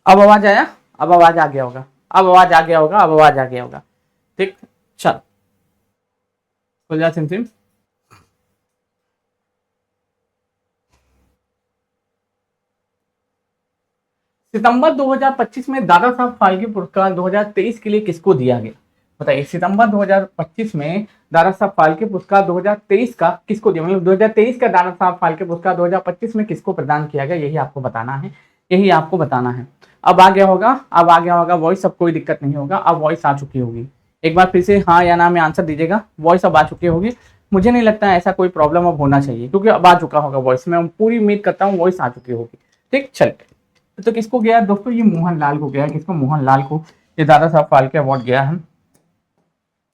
अब आवाज आया, अब आवाज आ गया होगा, अब आवाज आ गया होगा, अब आवाज आ गया होगा। ठीक, चल खुल जा सिम सिम। सितंबर 2025 में दादा साहब फाल्के पुरस्कार 2023 के लिए किसको दिया गया? बताइए, सितंबर 2025 में दादा साहब फाल्के पुरस्कार 2023 का किसको दिया, मतलब 2023 का दादा साहब फाल्के पुरस्कार 2025 में किसको प्रदान किया गया, यही आपको बताना है, यही आपको बताना है। अब आ गया होगा, अब आ गया होगा वॉइस, अब कोई दिक्कत नहीं होगा, अब वॉइस आ चुकी होगी। एक बार फिर से हाँ या ना में आंसर दीजिएगा, वॉइस अब आ चुकी होगी। मुझे नहीं लगता है ऐसा कोई प्रॉब्लम अब होना चाहिए, क्योंकि अब आ चुका होगा वॉइस, मैं पूरी उम्मीद करता हूँ वॉइस आ चुकी होगी। ठीक, चल तो किसको गया दोस्तों, ये मोहनलाल को गया। किसको? मोहनलाल को ये दादा साहब फाल्के अवार्ड गया है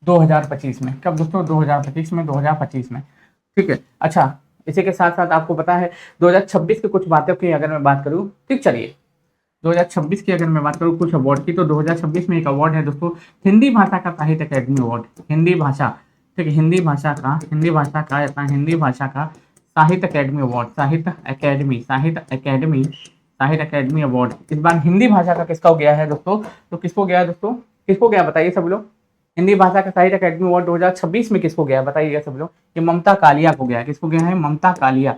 2025 में। कब दोस्तों? 2025 में, 2025 में। ठीक है, अच्छा इसी के साथ साथ आपको पता है 2026 की कुछ बातों की अगर मैं बात करूं, ठीक चलिए 2026 की अगर मैं बात करूं कुछ अवार्ड की, तो 2026 में एक अवार्ड है दोस्तों, हिंदी भाषा का साहित्य अकेडमी अवार्ड। हिंदी भाषा, ठीक है, हिंदी भाषा का हिंदी भाषा का साहित्य अकेडमी अवार्ड, साहित्य अकेडमी अवार्ड इस बार हिंदी भाषा का किसका हो गया है दोस्तों? तो किसको गया है दोस्तों, किसको गया बताइए सब लोग? हिंदी भाषा का साहित्य अकेडमी अवार्ड 2026 में किसको गया है बताइएगा सब लोग? ये ममता कालिया को गया है। किसको गया है? ममता कालिया,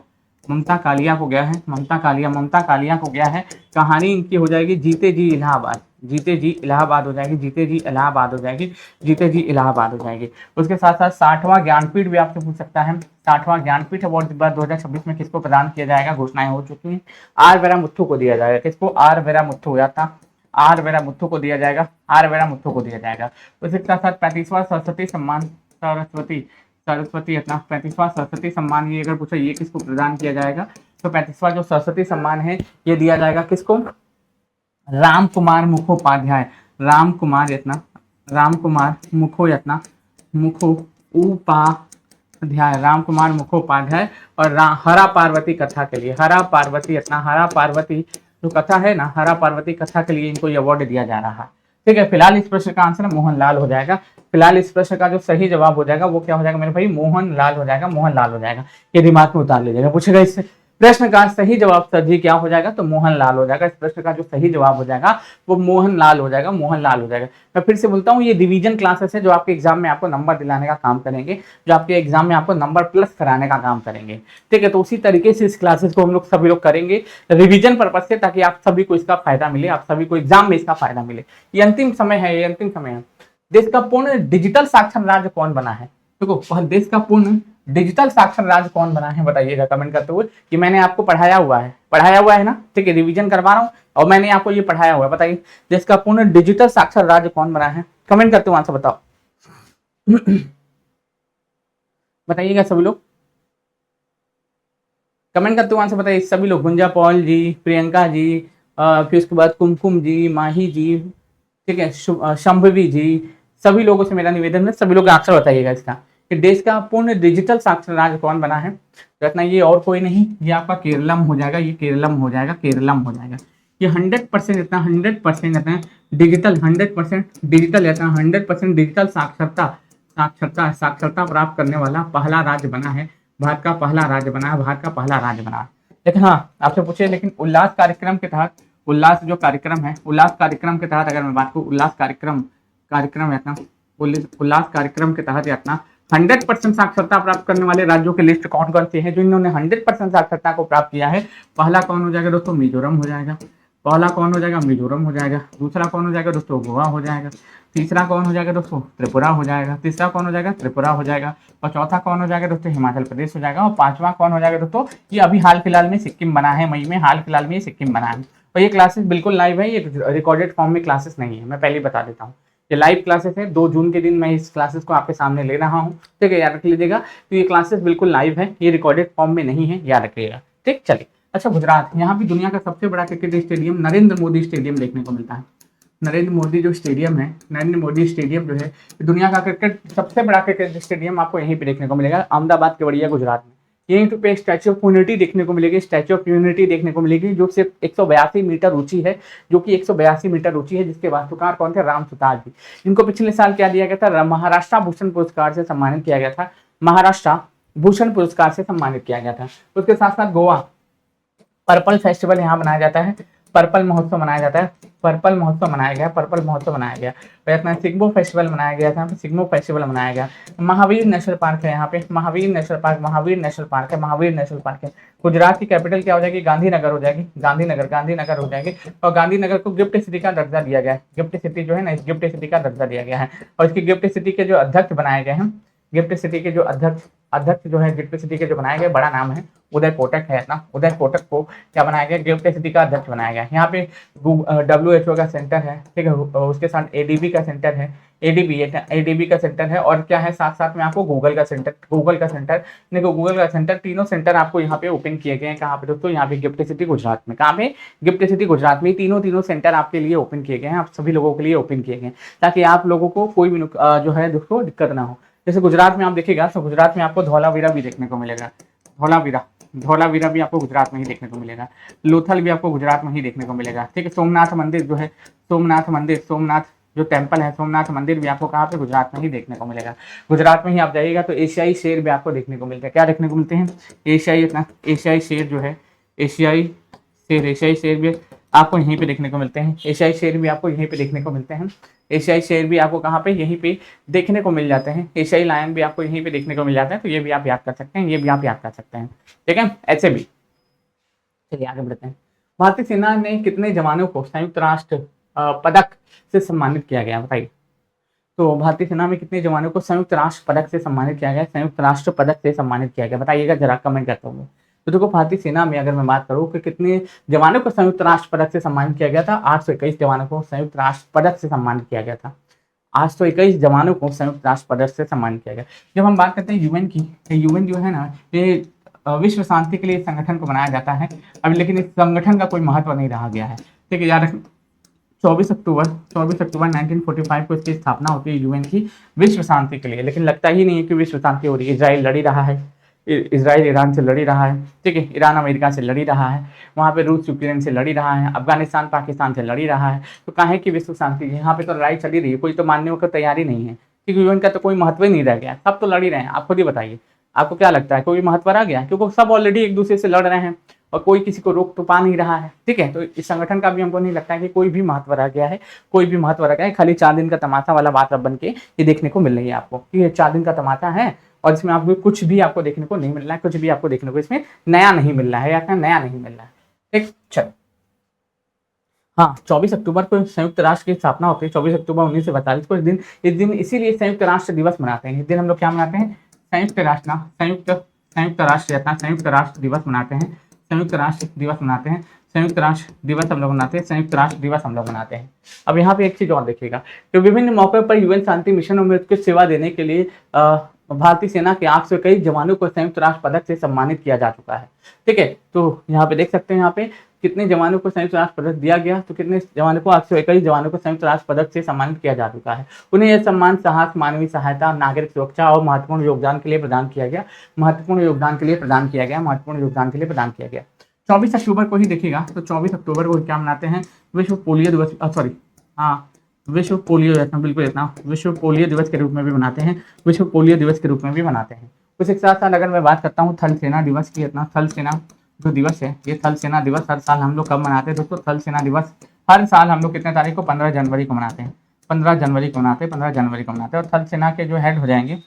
ममता कालिया को गया है, ममता कालिया को गया है। कहानी इनकी हो जाएगी जीते जी इलाहाबाद, जीते जी इलाहाबाद हो जाएगी, जीते जी इलाहाबाद हो जाएगी, जीते जी इलाहाबाद हो जाएगी। उसके साथ साथ 60वां ज्ञानपीठ भी आपसे पूछ सकता है। 60वां ज्ञानपीठ अवार्ड इस बार 2026 में किसको प्रदान किया जाएगा, घोषणाएं हो चुकी हैं। आर वेरा मुथु को दिया जाएगा। किसको? आर वेरा मुथु या था, आर वेरा मुथु को दिया जाएगा, आर वेरा मुथु को दिया जाएगा। उसके साथ साथ 35वां सरस्वती सम्मान, सरस्वती अपना 35वां सरस्वती सम्मान, ये अगर पूछा ये किसको प्रदान किया जाएगा, तो 35वां जो सरस्वती सम्मान है ये दिया जाएगा किसको? राम कुमार मुखोपाध्याय, राम कुमार यत्ना, राम कुमार मुखोयत्ना, मुखोपाध्याय, राम कुमार मुखोपाध्याय। और हरा पार्वती कथा के लिए, हरा पार्वती यत्ना, हरा पार्वती जो कथा है ना, हरा पार्वती कथा के लिए इनको ये अवार्ड दिया जा रहा है। ठीक है, फिलहाल इस प्रश्न का आंसर मोहनलाल हो जाएगा। फिलहाल इस प्रश्न का जो सही जवाब हो जाएगा वो क्या हो जाएगा मेरे भाई? मोहनलाल हो जाएगा, मोहनलाल हो जाएगा। ये दिमाग में उतार लीजिएगा, पूछेगा इससे प्रश्न का सही जवाब सर जी क्या हो जाएगा, तो मोहनलाल हो जाएगा। इस प्रश्न का जो सही जवाब हो जाएगा वो मोहनलाल हो जाएगा, मोहनलाल हो जाएगा। मैं फिर से बोलता हूँ, ये रिवीजन क्लासेस है जो आपके एग्जाम में आपको नंबर दिलाने का काम करेंगे, जो आपके एग्जाम में आपको नंबर प्लस कराने का काम करेंगे। ठीक है, तो उसी तरीके से इस क्लासेस को हम लोग सभी लोग करेंगे रिवीजन पर्पज से, ताकि आप सभी को इसका फायदा मिले, आप सभी को एग्जाम में इसका फायदा मिले। ये अंतिम समय है, ये अंतिम समय है। देश का पूर्ण डिजिटल साक्षर राज्य कौन बना है? देखो, देश का पूर्ण डिजिटल साक्षर राज्य कौन बना है बताइएगा कमेंट करते हुए। कि मैंने आपको पढ़ाया हुआ है ना, ठीक है, रिवीजन करवा रहा हूँ और मैंने आपको ये पढ़ाया हुआ है। बताइए देश का पूर्ण डिजिटल साक्षर राज्य कौन बना है? कमेंट करते हुए आंसर बताओ। बताइएगा सभी लोग, कमेंट करते हुए आंसर बताइए सभी लोग। गुंजा पॉल जी, प्रियंका जी, फिर उसके बाद कुमकुम जी, माही जी, ठीक है, शंभवी जी, सभी लोगों से मेरा निवेदन है, सभी लोग आंसर बताइएगा इसका कि देश का पूर्ण डिजिटल साक्षर राज्य कौन बना है। तो इतना ये और कोई नहीं, ये आपका केरलम हो जाएगा, ये केरलम हो जाएगा, केरलम हो जाएगा। ये 100% इतना 100% इतना डिजिटल, 100% डिजिटल इतना 100% डिजिटल साक्षरता साक्षरता साक्षरता प्राप्त करने वाला पहला राज्य बना है। भारत का पहला राज्य बना है, भारत का पहला राज्य बना है। लेकिन हाँ आपसे पूछे, लेकिन उल्लास कार्यक्रम के तहत, उल्लास जो कार्यक्रम है, उल्लास कार्यक्रम के तहत अगर मैं बात करूँ, उल्लास कार्यक्रम यातना, उल्लास कार्यक्रम के तहत यातना 100% साक्षरता प्राप्त करने वाले राज्यों की लिस्ट कौन कौन से हैं जो इन्होंने 100% साक्षरता को प्राप्त किया है? पहला कौन हो जाएगा दोस्तों? मिजोरम हो जाएगा। पहला कौन हो जाएगा? मिजोरम हो जाएगा। दूसरा कौन हो जाएगा दोस्तों? गोवा हो जाएगा। तीसरा कौन हो जाएगा दोस्तों? त्रिपुरा हो जाएगा। तीसरा कौन हो जाएगा? त्रिपुरा हो जाएगा। और चौथा कौन हो जाएगा दोस्तों? हिमाचल प्रदेश हो जाएगा। और पांचवा कौन हो जाएगा दोस्तों? ये अभी हाल फिलहाल में सिक्किम बना है, मई में हाल फिलहाल में ये सिक्किम बना है। और ये क्लासेस बिल्कुल लाइव है, ये रिकॉर्डेड फॉर्म में क्लासेस नहीं है, मैं पहले बता देता हूँ। ये लाइव क्लासेस है, 2 जून के दिन मैं इस क्लासेस को आपके सामने ले रहा हूँ। ठीक है, याद रख लीजिएगा। तो ये क्लासेस बिल्कुल लाइव है, ये रिकॉर्डेड फॉर्म में नहीं है, याद रखिएगा। ठीक, चलिए। अच्छा, गुजरात, यहाँ भी दुनिया का सबसे बड़ा cricket stadium Narendra Modi stadium देखने को मिलता है। नरेंद्र मोदी जो स्टेडियम है, नरेंद्र मोदी स्टेडियम जो है दुनिया का क्रिकेट सबसे बड़ा क्रिकेट स्टेडियम आपको यहीं पे देखने को मिलेगा, अहमदाबाद केवड़िया गुजरात में। यहीं पे स्टैच्यू ऑफ यूनिटी देखने को मिलेगी, स्टैच्यू ऑफ यूनिटी देखने को मिलेगी, जो सिर्फ 182 मीटर ऊंची है, जो कि 182 मीटर ऊंची है, जिसके वास्तुकार कौन थे? राम सुतार जी। इनको पिछले साल क्या दिया गया था? महाराष्ट्र भूषण पुरस्कार से सम्मानित किया गया था, महाराष्ट्र भूषण पुरस्कार से सम्मानित किया गया था। उसके साथ साथ गोवा पर्पल फेस्टिवल यहाँ मनाया जाता है, पर्पल महोत्सव मनाया जाता है, पर्पल महोत्सव मनाया गया, पर्पल महोत्सव मनाया गया। और अपना सिग्मो फेस्टिवल मनाया गया था, यहाँ पे सिग्मो फेस्टिवल मनाया गया। महावीर नेशनल पार्क है यहाँ पे, Mahavir national park, Mahavir national park है, महावीर नेशनल पार्क है। गुजरात की कैपिटल क्या हो जाएगी? गांधीनगर हो जाएगी, गांधीनगर, गांधीनगर हो जाएगी। और गांधीनगर को गिफ्ट सिटी का दर्जा दिया गया है, गिफ्ट सिटी जो है ना, इस गिफ्ट सिटी का दर्जा दिया गया है। और इसकी गिफ्ट सिटी के जो अध्यक्ष बनाए गए हैं, गिफ्ट सिटी के जो अध्यक्ष अध्यक्ष जो है गिफ्ट सिटी के जो बनाए गए, बड़ा नाम है उदय कोटक है ना, उदय कोटक को क्या बनाया गया? गिफ्ट सिटी का अध्यक्ष बनाया गया। यहाँ पे WHO का सेंटर है, ठीक है, उसके साथ ADB का सेंटर है, एडीबी का सेंटर है। और क्या है, साथ साथ में आपको गूगल का सेंटर, देखो गूगल का सेंटर, तीनों सेंटर आपको यहाँ पे ओपन किए गए हैं। कहाँ पे दोस्तों? यहाँ पे गिफ्ट सिटी गुजरात में। कहाँ पे? गिफ्ट सिटी गुजरात में। तीनों सेंटर आपके लिए ओपन किए गए हैं, आप सभी लोगों के लिए ओपन किए गए हैं, ताकि आप लोगों को कोई भी जो है दोस्तों दिक्कत ना हो। जैसे गुजरात में आप देखिएगा तो गुजरात में आपको धौलावीरा भी देखने को मिलेगा, धौलावीरा, धौलावीरा भी आपको गुजरात में ही देखने को मिलेगा। लोथल भी आपको गुजरात में ही देखने को मिलेगा, ठीक है। सोमनाथ मंदिर जो है, सोमनाथ मंदिर, सोमनाथ जो टेम्पल है, सोमनाथ मंदिर भी आपको कहाँ पे? गुजरात में ही देखने को मिलेगा। गुजरात में ही आप जाइएगा तो एशियाई शेर भी आपको देखने को मिलता है। क्या देखने को मिलते हैं? एशियाई शेर जो है, एशियाई शेर भी आपको यहीं पे देखने को मिलते हैं। एशियाई शेर भी आपको यहीं पे देखने को मिलते हैं। एशियाई शेर भी आपको कहाँ पे? यहीं पे देखने को मिल जाते हैं। एशियाई लायन भी आपको यहीं पे देखने को मिल जाते हैं। तो ये भी आप याद कर सकते हैं, ये भी आप याद कर सकते हैं, ठीक है। ऐसे भी चलिए आगे बढ़ते हैं। भारतीय सेना ने कितने जवानों को संयुक्त राष्ट्र पदक से सम्मानित किया गया? बताइए। तो भारतीय सेना में कितने जवानों को संयुक्त राष्ट्र पदक से सम्मानित किया गया? संयुक्त राष्ट्र पदक से सम्मानित किया गया, बताइएगा जरा, कमेंट करता हूँ। तो देखो भारतीय सेना में अगर मैं बात करूँ कि कितने जवानों को संयुक्त राष्ट्र पदक से सम्मानित किया गया था, 821 जवानों को संयुक्त राष्ट्र पदक से सम्मानित किया गया था। 821 जवानों को संयुक्त राष्ट्र पदक से सम्मानित किया गया। जब हम बात करते हैं यूएन की, यूएन जो है ना, ये विश्व शांति के लिए संगठन को बनाया जाता है अभी, लेकिन इस संगठन का कोई महत्व नहीं रहा गया है, ठीक है। याद रखें, 24 अक्टूबर 1945 को इसकी स्थापना होती है यूएन की, विश्व शांति के लिए। लेकिन लगता ही नहीं है कि विश्व शांति हो रही है। इजराइल लड़ी रहा है, इजराइल ईरान से लड़ी रहा है, ठीक है, ईरान अमेरिका से लड़ी रहा है, वहाँ पे रूस यूक्रेन से लड़ी रहा है, अफगानिस्तान पाकिस्तान से लड़ी रहा है। तो काहे की विश्व शांति? यहाँ पे तो लड़ाई चली रही है, कोई तो मानने को तैयारी नहीं है, क्योंकि यूएन का तो कोई महत्व ही नहीं रह गया, सब तो लड़ ही रहे हैं। आप खुद ही बताइए, आपको क्या लगता है कोई महत्व रह गया? क्योंकि सब ऑलरेडी एक दूसरे से लड़ रहे हैं और कोई किसी को रोक तो पा नहीं रहा है, ठीक है। तो इस संगठन का भी हमको नहीं लगता है कि कोई भी महत्व रह गया है, कोई भी महत्व रह गया है। खाली 4 दिन का तमाशा वाला बात अब बन के ये देखने को मिल रही है आपको कि ये 4 दिन का तमाशा है और इसमें आपको कुछ भी आपको देखने को नहीं मिल रहा है, कुछ भी आपको देखने को इसमें नया नहीं मिल रहा है, या नया नहीं मिल रहा है, ठीक। चलो, हाँ, 24 अक्टूबर को संयुक्त राष्ट्र की स्थापना होती है, 24 अक्टूबर 1942 को। इस दिन इसीलिए संयुक्त राष्ट्र दिवस मनाते हैं। इस दिन हम लोग क्या मनाते हैं? संयुक्त राष्ट्र दिवस मनाते हैं, संयुक्त राष्ट्र दिवस मनाते हैं, संयुक्त राष्ट्र दिवस हम लोग मनाते हैं, संयुक्त राष्ट्र दिवस हम लोग मनाते हैं। अब यहाँ पे एक चीज और देखिएगा कि विभिन्न मौके पर यूएन शांति मिशनों में उत्कृष्ट सेवा देने के लिए भारतीय सेना के 821 जवानों को संयुक्त राष्ट्र पदक से सम्मानित किया जा चुका है, ठीक है। तो यहाँ पे देख सकते हैं, यहाँ पे कितने जवानों को संयुक्त राष्ट्र पदक दिया गया? तो कितने जवानों को? 821 जवानों को संयुक्त राष्ट्र पदक से सम्मानित किया जा चुका है। उन्हें यह सम्मान साहस, मानवीय सहायता, नागरिक सुरक्षा और महत्वपूर्ण योगदान के लिए प्रदान किया गया, महत्वपूर्ण योगदान के लिए प्रदान किया गया, महत्वपूर्ण योगदान के लिए प्रदान किया गया। 24 अक्टूबर को ही देखिएगा, तो 24 अक्टूबर को क्या मनाते हैं? विश्व पोलियो दिवस, सॉरी, हाँ, विश्व पोलियो रत्न, बिल्कुल इतना, विश्व पोलियो दिवस के रूप में भी मनाते हैं, विश्व पोलियो दिवस के रूप में भी मनाते हैं। उसी के साथ साथ अगर मैं बात करता हूँ थल सेना दिवस की, इतना थल सेना जो दिवस है, ये थल सेना दिवस हर साल हम लोग कब मनाते हैं दोस्तों? थल सेना दिवस हर साल हम लोग कितने तारीख को? 15 जनवरी को मनाते हैं, 15 जनवरी को मनाते हैं, 15 जनवरी को मनाते हैं। और थल सेना के जो हेड हो जाएंगे,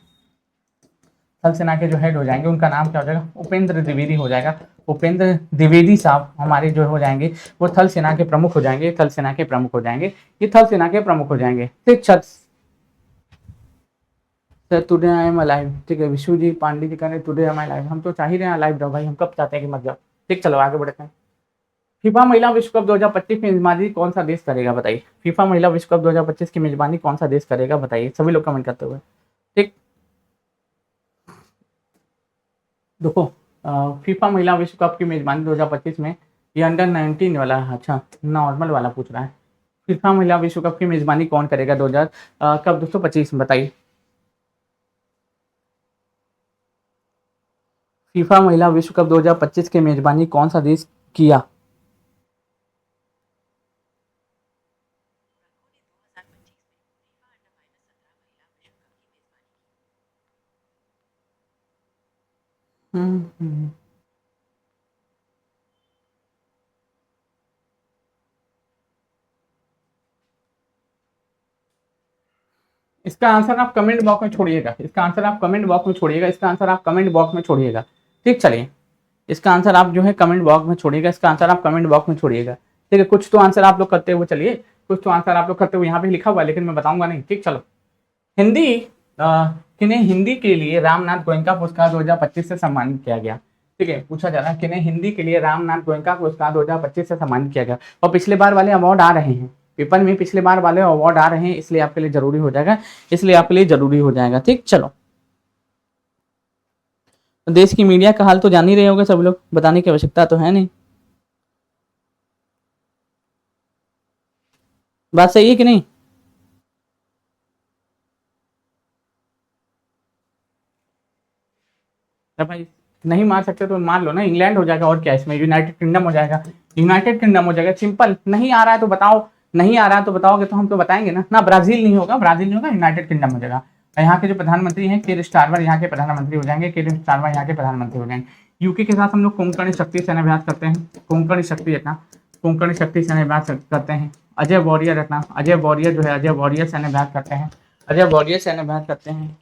थल सेना के जो हेड हो जाएंगे, उनका नाम क्या हो जाएगा? उपेंद्र द्विवेदी हो जाएगा। उपेंद्र द्विवेदी साहब हमारे जो हो जाएंगे, वो थल सेना के प्रमुख हो जाएंगे, थल सेना के प्रमुख हो जाएंगे, ये थल सेना के प्रमुख हो जाएंगे, ठीक। Sir today I am alive, ठीक है। विशु जी, पांडे जी कह रहे टुडे आई एम अलाइव, हम तो चाह ही रहे हैं अलाइव रहो भाई, हम कब चाहते हैं कि मत जाओ, ठीक। चलो आगे बढ़ते हैं। फीफा महिला विश्व कप 2025 की मेजबानी कौन सा देश करेगा? बताइए। फीफा महिला विश्व कप 2025 की मेजबानी कौन सा देश करेगा? बताइए, सभी लोग कमेंट करते हुए, ठीक। देखो, फीफा महिला विश्व कप की मेजबानी 2025 में ये अंडर 19 वाला, अच्छा नॉर्मल वाला पूछ रहा है। फीफा महिला विश्व कप की मेजबानी कौन करेगा 2000 कब 225 में? बताइए। फीफा महिला विश्व कप 2025 की मेजबानी कौन सा देश किया? हम्म, इसका आंसर आप कमेंट बॉक्स में छोड़िएगा, इसका आंसर आप कमेंट बॉक्स में छोड़िएगा, इसका आंसर आप कमेंट बॉक्स में छोड़िएगा। ठीक, चलिए इसका आंसर आप जो है कमेंट बॉक्स में छोड़िएगा, इसका आंसर आप कमेंट बॉक्स में छोड़िएगा। ठीक है, कुछ तो आंसर आप लोग करते हुए चलिए, कुछ तो आंसर आप लोग करते हुए यहाँ पे लिखा हुआ है, लेकिन मैं बताऊंगा नहीं। ठीक, चलो हिंदी किन्हें हिंदी के लिए रामनाथ गोयनका पुरस्कार 2025 से सम्मानित किया गया। ठीक है, पूछा जा रहा है किन्हें हिंदी के लिए रामनाथ गोयनका पुरस्कार 2025 से सम्मानित किया गया। और पिछले बार वाले अवार्ड आ रहे हैं पेपर में, पिछले बार वाले अवार्ड आ रहे हैं, इसलिए आपके लिए जरूरी हो जाएगा, इसलिए आपके लिए जरूरी हो जाएगा। ठीक, चलो देश की मीडिया का हाल तो जान ही रहे होंगे सब लोग, बताने की आवश्यकता तो है नहीं। बात सही है कि नहीं? भाई नहीं मार सकते तो मान लो ना, इंग्लैंड हो जाएगा और क्या, इसमें यूनाइटेड किंगडम हो जाएगा, यूनाइटेड किंगडम हो जाएगा, सिंपल। नहीं आ रहा है तो बताओ, नहीं आ रहा है तो बताओगे तो हम तो बताएंगे ना। ना ब्राजील नहीं होगा, ब्राजील नहीं होगा, यूनाइटेड किंगडम हो जाएगा। यहाँ के जो प्रधानमंत्री हैं किर स्टारमर यहाँ के प्रधानमंत्री हो जाएंगे, किर स्टारमर यहाँ के प्रधानमंत्री हो जाएंगे। यूके के साथ हम लोग कोंकणी शक्ति सेनाभ्यास करते हैं, कोंकणी शक्ति रखना, कोंकणी शक्ति सेनाभ्यास करते हैं। अजय वॉरियर रखना, अजय वॉरियर जो है, अजय वॉरियर सेनाभ्यास करते हैं, अजय वॉरियर सेनाभ्यास करते हैं।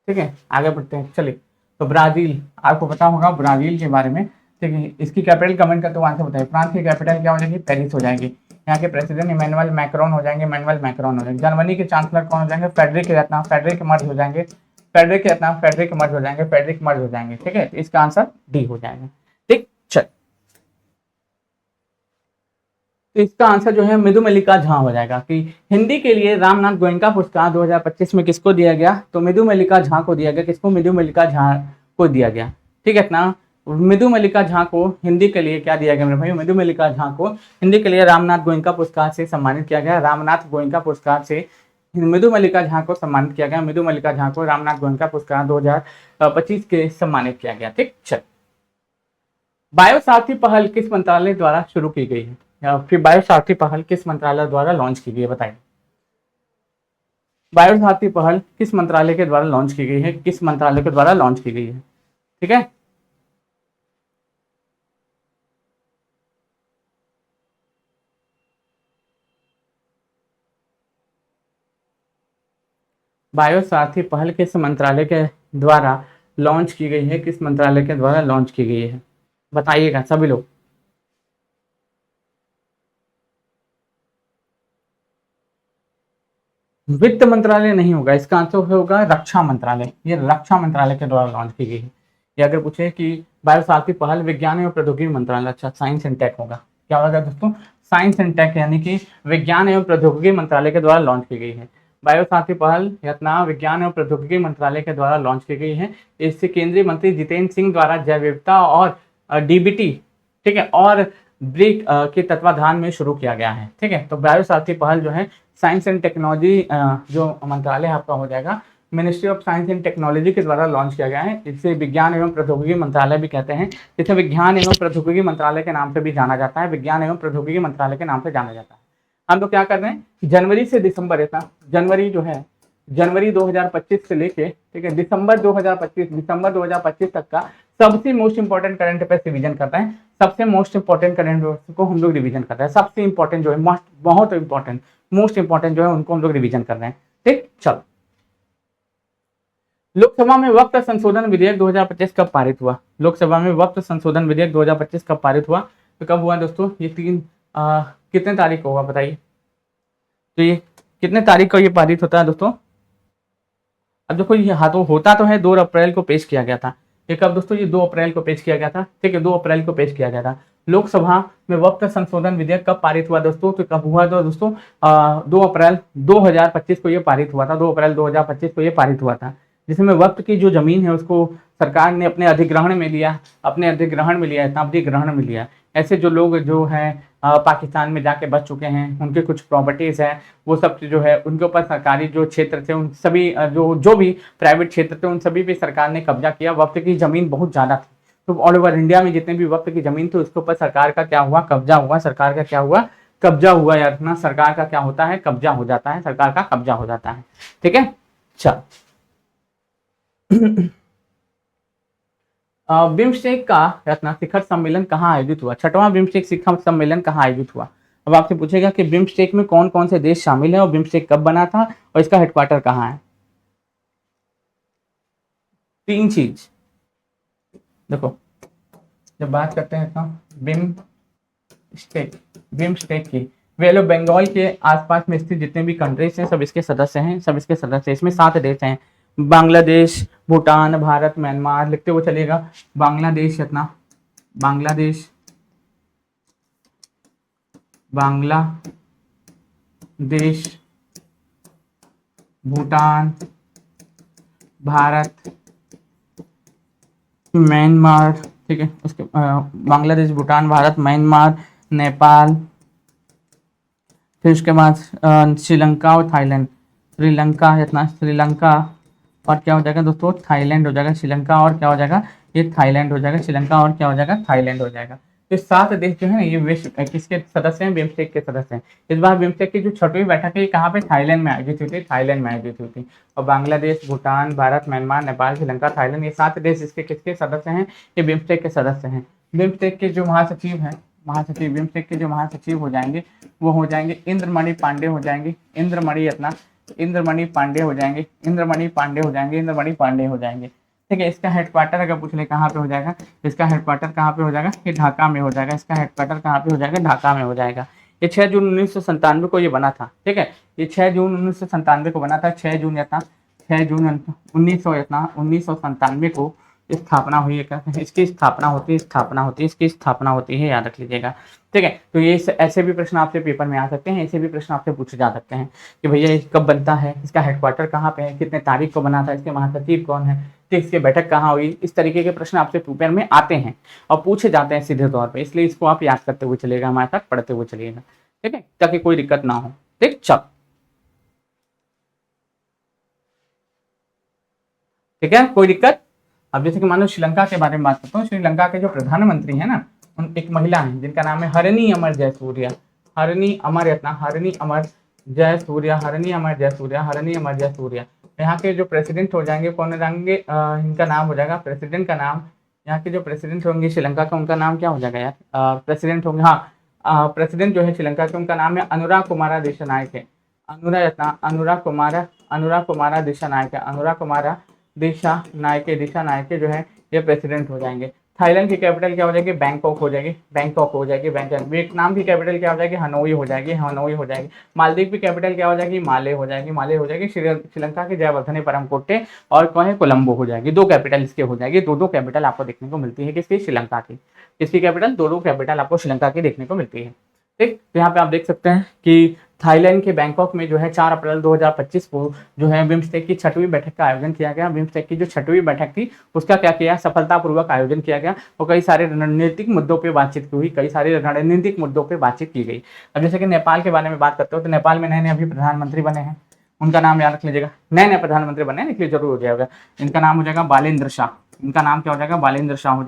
ठीक है, आगे बढ़ते हैं, चलिए। तो ब्राजील, आपको पता होगा ब्राजील के बारे में। ठीक है, इसकी कैपिटल कमेंट करते हुए आंसर बताइए। फ्रांस की कैपिटल क्या हो जाएगी? पेरिस हो जाएगी। यहाँ के प्रेसिडेंट इमैनुअल मैक्रोन हो जाएंगे, इमैनुअल मैक्रोन हो जाएंगे। जर्मनी के चांसलर कौन हो जाएंगे? फेडरिक रत्ना, फेडरिक मर्ज हो जाएंगे, फेडरिक रत्ना, फेडरिक मर्ज हो जाएंगे, फेडरिक मर्ज हो जाएंगे। ठीक है, इसका आंसर डी हो जाएगा। ठीक, चल, तो इसका आंसर जो है मृदु मल्लिका झा हो जाएगा। कि हिंदी के लिए रामनाथ गोयनका पुरस्कार 2025 में किसको दिया गया? तो मृदु मल्लिका झा को दिया गया। किसको? मृदु मल्लिका झा को दिया गया। ठीक है ना, मृदु मल्लिका झा को हिंदी के लिए क्या दिया गया मेरे भाई? मृदु मल्लिका झा को हिंदी के लिए रामनाथ गोयनका पुरस्कार से सम्मानित किया गया। रामनाथ गोयनका पुरस्कार से मृदु मल्लिका झा को सम्मानित किया गया। मृदु मल्लिका झा को रामनाथ गोयनका पुरस्कार 2025 के सम्मानित किया गया। ठीक, चल, बायो सारथी पहल किस मंत्रालय द्वारा शुरू की गई है? या फिर बायो सारथी पहल किस मंत्रालय द्वारा लॉन्च की गई है? बताइए। बायो सारथी पहल किस मंत्रालय के द्वारा लॉन्च की गई है? किस मंत्रालय के द्वारा लॉन्च की गई है? ठीक है, बायो सारथी पहल किस मंत्रालय के द्वारा लॉन्च की गई है? किस मंत्रालय के द्वारा लॉन्च की गई है? बताइएगा सभी लोग। वित्त मंत्रालय नहीं होगा, इसका आंसर होगा रक्षा मंत्रालय। ये रक्षा मंत्रालय के द्वारा लॉन्च की गई है। ये अगर पूछे कि बायो सारथी पहल विज्ञान एवं प्रौद्योगिकी मंत्रालय, अच्छा साइंस एंड टेक होगा। क्या होगा दोस्तों? साइंस एंड टेक, यानी कि विज्ञान एवं प्रौद्योगिकी मंत्रालय के द्वारा लॉन्च की गई है। बायो सारथी पहल यत्ना विज्ञान एवं प्रौद्योगिकी मंत्रालय के द्वारा लॉन्च की गई है। इससे केंद्रीय मंत्री जितेंद्र सिंह द्वारा जैव विविधता और डीबीटी, ठीक है, और ब्रिक के तत्वाधान में शुरू किया गया है। ठीक है, तो बायो सारथी पहल जो है साइंस एंड टेक्नोलॉजी जो मंत्रालय आपका हो जाएगा, ministry of science and technology के द्वारा लॉन्च किया गया है। इसे विज्ञान एवं प्रौद्योगिकी मंत्रालय भी कहते हैं। इसे विज्ञान एवं प्रौद्योगिकी मंत्रालय के नाम से भी जाना जाता है, विज्ञान एवं प्रौद्योगिकी मंत्रालय के नाम से जाना जाता है। हम लोग क्या कर रहे हैं? जनवरी से दिसंबर, इतना जनवरी जो है, जनवरी 2025 से लेके, ठीक है, दिसंबर 2025 तक का सबसे most important current affairs revision करता है। सबसे मोस्ट इंपॉर्टेंट करंट अफेयर्स को हम लोग रिवीजन कर रहे हैं, सबसे इंपॉर्टेंट जो है बहुत इंपॉर्टेंट मोस्ट इंपॉर्टेंट जो है उनको हम लोग रिवीजन कर रहे हैं। ठीक, चलो। लोकसभा में वक्त संशोधन विधेयक 2025 कब पारित हुआ? लोकसभा में वक्त संशोधन विधेयक 2025 कब पारित हुआ? तो कब हुआ दोस्तों? ये कितने तारीख को हुआ बताइए? तो ये कितने तारीख को ये पारित होता है दोस्तों? अब देखो ये हाँ तो होता तो है 2 अप्रैल को पेश किया गया था। ये कब दोस्तों? ये 2 अप्रैल को पेश किया गया था। ठीक है, 2 अप्रैल को पेश किया गया था। लोकसभा में वक्त संशोधन विधेयक कब पारित हुआ दोस्तों? तो कब हुआ तो दोस्तों 2 अप्रैल 2025 को ये पारित हुआ था। 2 अप्रैल 2025 को ये पारित हुआ था, जिसमें वक्त की जो जमीन है उसको सरकार ने अपने अधिग्रहण में लिया, अधिग्रहण में लिया। ऐसे जो लोग जो हैं पाकिस्तान में जाके बच चुके हैं, उनके कुछ प्रॉपर्टीज हैं, वो सब जो है उनके ऊपर सरकारी जो क्षेत्र थे उन सभी जो भी प्राइवेट क्षेत्र थे उन सभी पे सरकार ने कब्जा किया। वक्त की जमीन बहुत ज़्यादा थी, तो ऑल ओवर इंडिया में जितने भी वक्त की जमीन थी उसके ऊपर सरकार का क्या हुआ? कब्जा हुआ। सरकार का क्या हुआ? कब्जा हुआ। यार ना, सरकार का क्या होता है? कब्जा हो जाता है। सरकार का कब्जा हो जाता है। ठीक है, चल। बिम्स्टेक का रत्ना शिखर सम्मेलन कहाँ आयोजित हुआ? 6वां बिम्स्टेक शिखर सम्मेलन कहाँ आयोजित हुआ? अब आपसे पूछेगा कि बिम्स्टेक में कौन कौन से देश शामिल है और बिम्स्टेक कब बना था और इसका हेडक्वार्टर कहाँ है? 3 चीज देखो, जब बात करते हैं तो बिम्स्टेक की वे लोग बंगाल के आसपास में स्थित जितने भी कंट्रीज हैं सब इसके सदस्य हैं, सब इसके सदस्य। इसमें 7 देश हैं, बांग्लादेश, भूटान, भारत, म्यांमार, लिखते हुए चलेगा। बांग्लादेश इतना, बांग्लादेश, भूटान, भारत, म्यांमार। ठीक है, उसके बांग्लादेश, भूटान, भारत, म्यांमार, नेपाल, फिर उसके बाद श्रीलंका और थाईलैंड। श्रीलंका और क्या हो जाएगा दोस्तों? थाईलैंड हो जाएगा। श्रीलंका और क्या हो जाएगा? ये थाईलैंड हो जाएगा। श्रीलंका और क्या हो जाएगा? थाईलैंड हो जाएगा। तो 7 देश जो है ना ये विश्व किसके सदस्य हैं? बिम्स्टेक के सदस्य हैं। इस बार बिम्स्टेक की जो 6वीं बैठक है कहाँ पे? थाईलैंड में आयोजित हुई थी। थाईलैंड में आयोजित हुई थी। और बांग्लादेश, भूटान, भारत, म्यांमार, नेपाल, श्रीलंका, थाईलैंड, ये 7 देश इसके किसके सदस्य हैं? ये बिम्स्टेक के सदस्य हैं। बिम्स्टेक के जो महासचिव हैं, बिम्स्टेक के जो महासचिव हो जाएंगे वो हो जाएंगे इंद्रमणि पांडे हो जाएंगे। इंद्रमणि पांडे हो जाएंगे। ठीक है, इसका हेडक्वार्टर अगर पूछ ले कहाँ पे हो जाएगा? इसका हेडक्वार्टर कहाँ पे हो जाएगा? ये ढाका में हो जाएगा। इसका हेडक्वार्टर कहाँ पे हो जाएगा? ढाका में हो जाएगा। ये 6 जून 1997 को ये बना था। ठीक है, ये 6 जून 1997 को बना था। 6 जून 1997 को स्थापना हुई है। इसकी स्थापना होती है, याद रख लीजिएगा। ठीक है, तो ये ऐसे भी प्रश्न आपसे पेपर में आ सकते हैं, ऐसे भी प्रश्न आपसे पूछे जा सकते हैं कि भैया ये कब बनता है, इसका हेडक्वार्टर कहाँ पे है, कितने तारीख को बना था, इसके महासचिव कौन है, तो इसकी बैठक कहाँ हुई। इस तरीके के प्रश्न आपसे पेपर में आते हैं और पूछे जाते हैं सीधे तौर पर, इसलिए इसको आप याद करते हुए चलिएगा, हमारे साथ पढ़ते हुए चलिएगा। ठीक है, ताकि कोई दिक्कत ना हो। ठीक, चल। ठीक है, कोई दिक्कत? अब जैसे कि मानो श्रीलंका के बारे में बात करता हूँ। श्रीलंका के जो प्रधानमंत्री है ना, एक महिला है जिनका नाम है हरणी अमर जयसूर्या। यहाँ के जो प्रेसिडेंट हो जाएंगे कौन हो जाएंगे? इनका नाम हो जाएगा, प्रेसिडेंट का नाम, यहाँ के जो प्रेसिडेंट होंगे श्रीलंका का उनका नाम क्या हो जाएगा यार? प्रेसिडेंट होंगे, हाँ, प्रेसिडेंट जो है श्रीलंका के उनका नाम है अनुरा कुमारा दिशानायक है। अनुरा कुमारा दिशानायके जो है ये प्रेसिडेंट हो जाएंगे। थाईलैंड की कैपिटल क्या हो जाएगी? बैंकॉक हो जाएगी। वियतनाम की कैपिटल क्या हो जाएगी? हनोई हो जाएगी। मालदीव की कैपिटल क्या हो जाएगी? माले हो जाएगी। श्रीलंका की जयवर्धने परमकोटे और कौन है? कोलंबो हो जाएगी। 2 कैपिटल इसके हो जाएगी। 2 कैपिटल आपको देखने को मिलती है किसकी? श्रीलंका की। किसकी कैपिटल? 2 कैपिटल आपको श्रीलंका की देखने को मिलती है। ठीक, तो यहाँ पे आप देख सकते हैं कि थाईलैंड के बैंकॉक में जो है 4 अप्रैल 2025 को जो है बिम्स्टेक की 6वीं बैठक का आयोजन किया गया। बिम्स्टेक की जो 6वीं बैठक थी उसका क्या किया? सफलतापूर्वक आयोजन किया गया और कई सारे रणनीतिक मुद्दों पे बातचीत की गई। अब जैसे कि नेपाल के बारे में बात करते हो तो नेपाल में नए अभी प्रधानमंत्री बने हैं, उनका नाम याद रख लीजिएगा। नए प्रधानमंत्री बने हैं, इसलिए जरूर हो जाएगा। इनका नाम हो जाएगा बालेंद्र शाह। इनका नाम क्या हो जाएगा? बालेंद्र शाह हो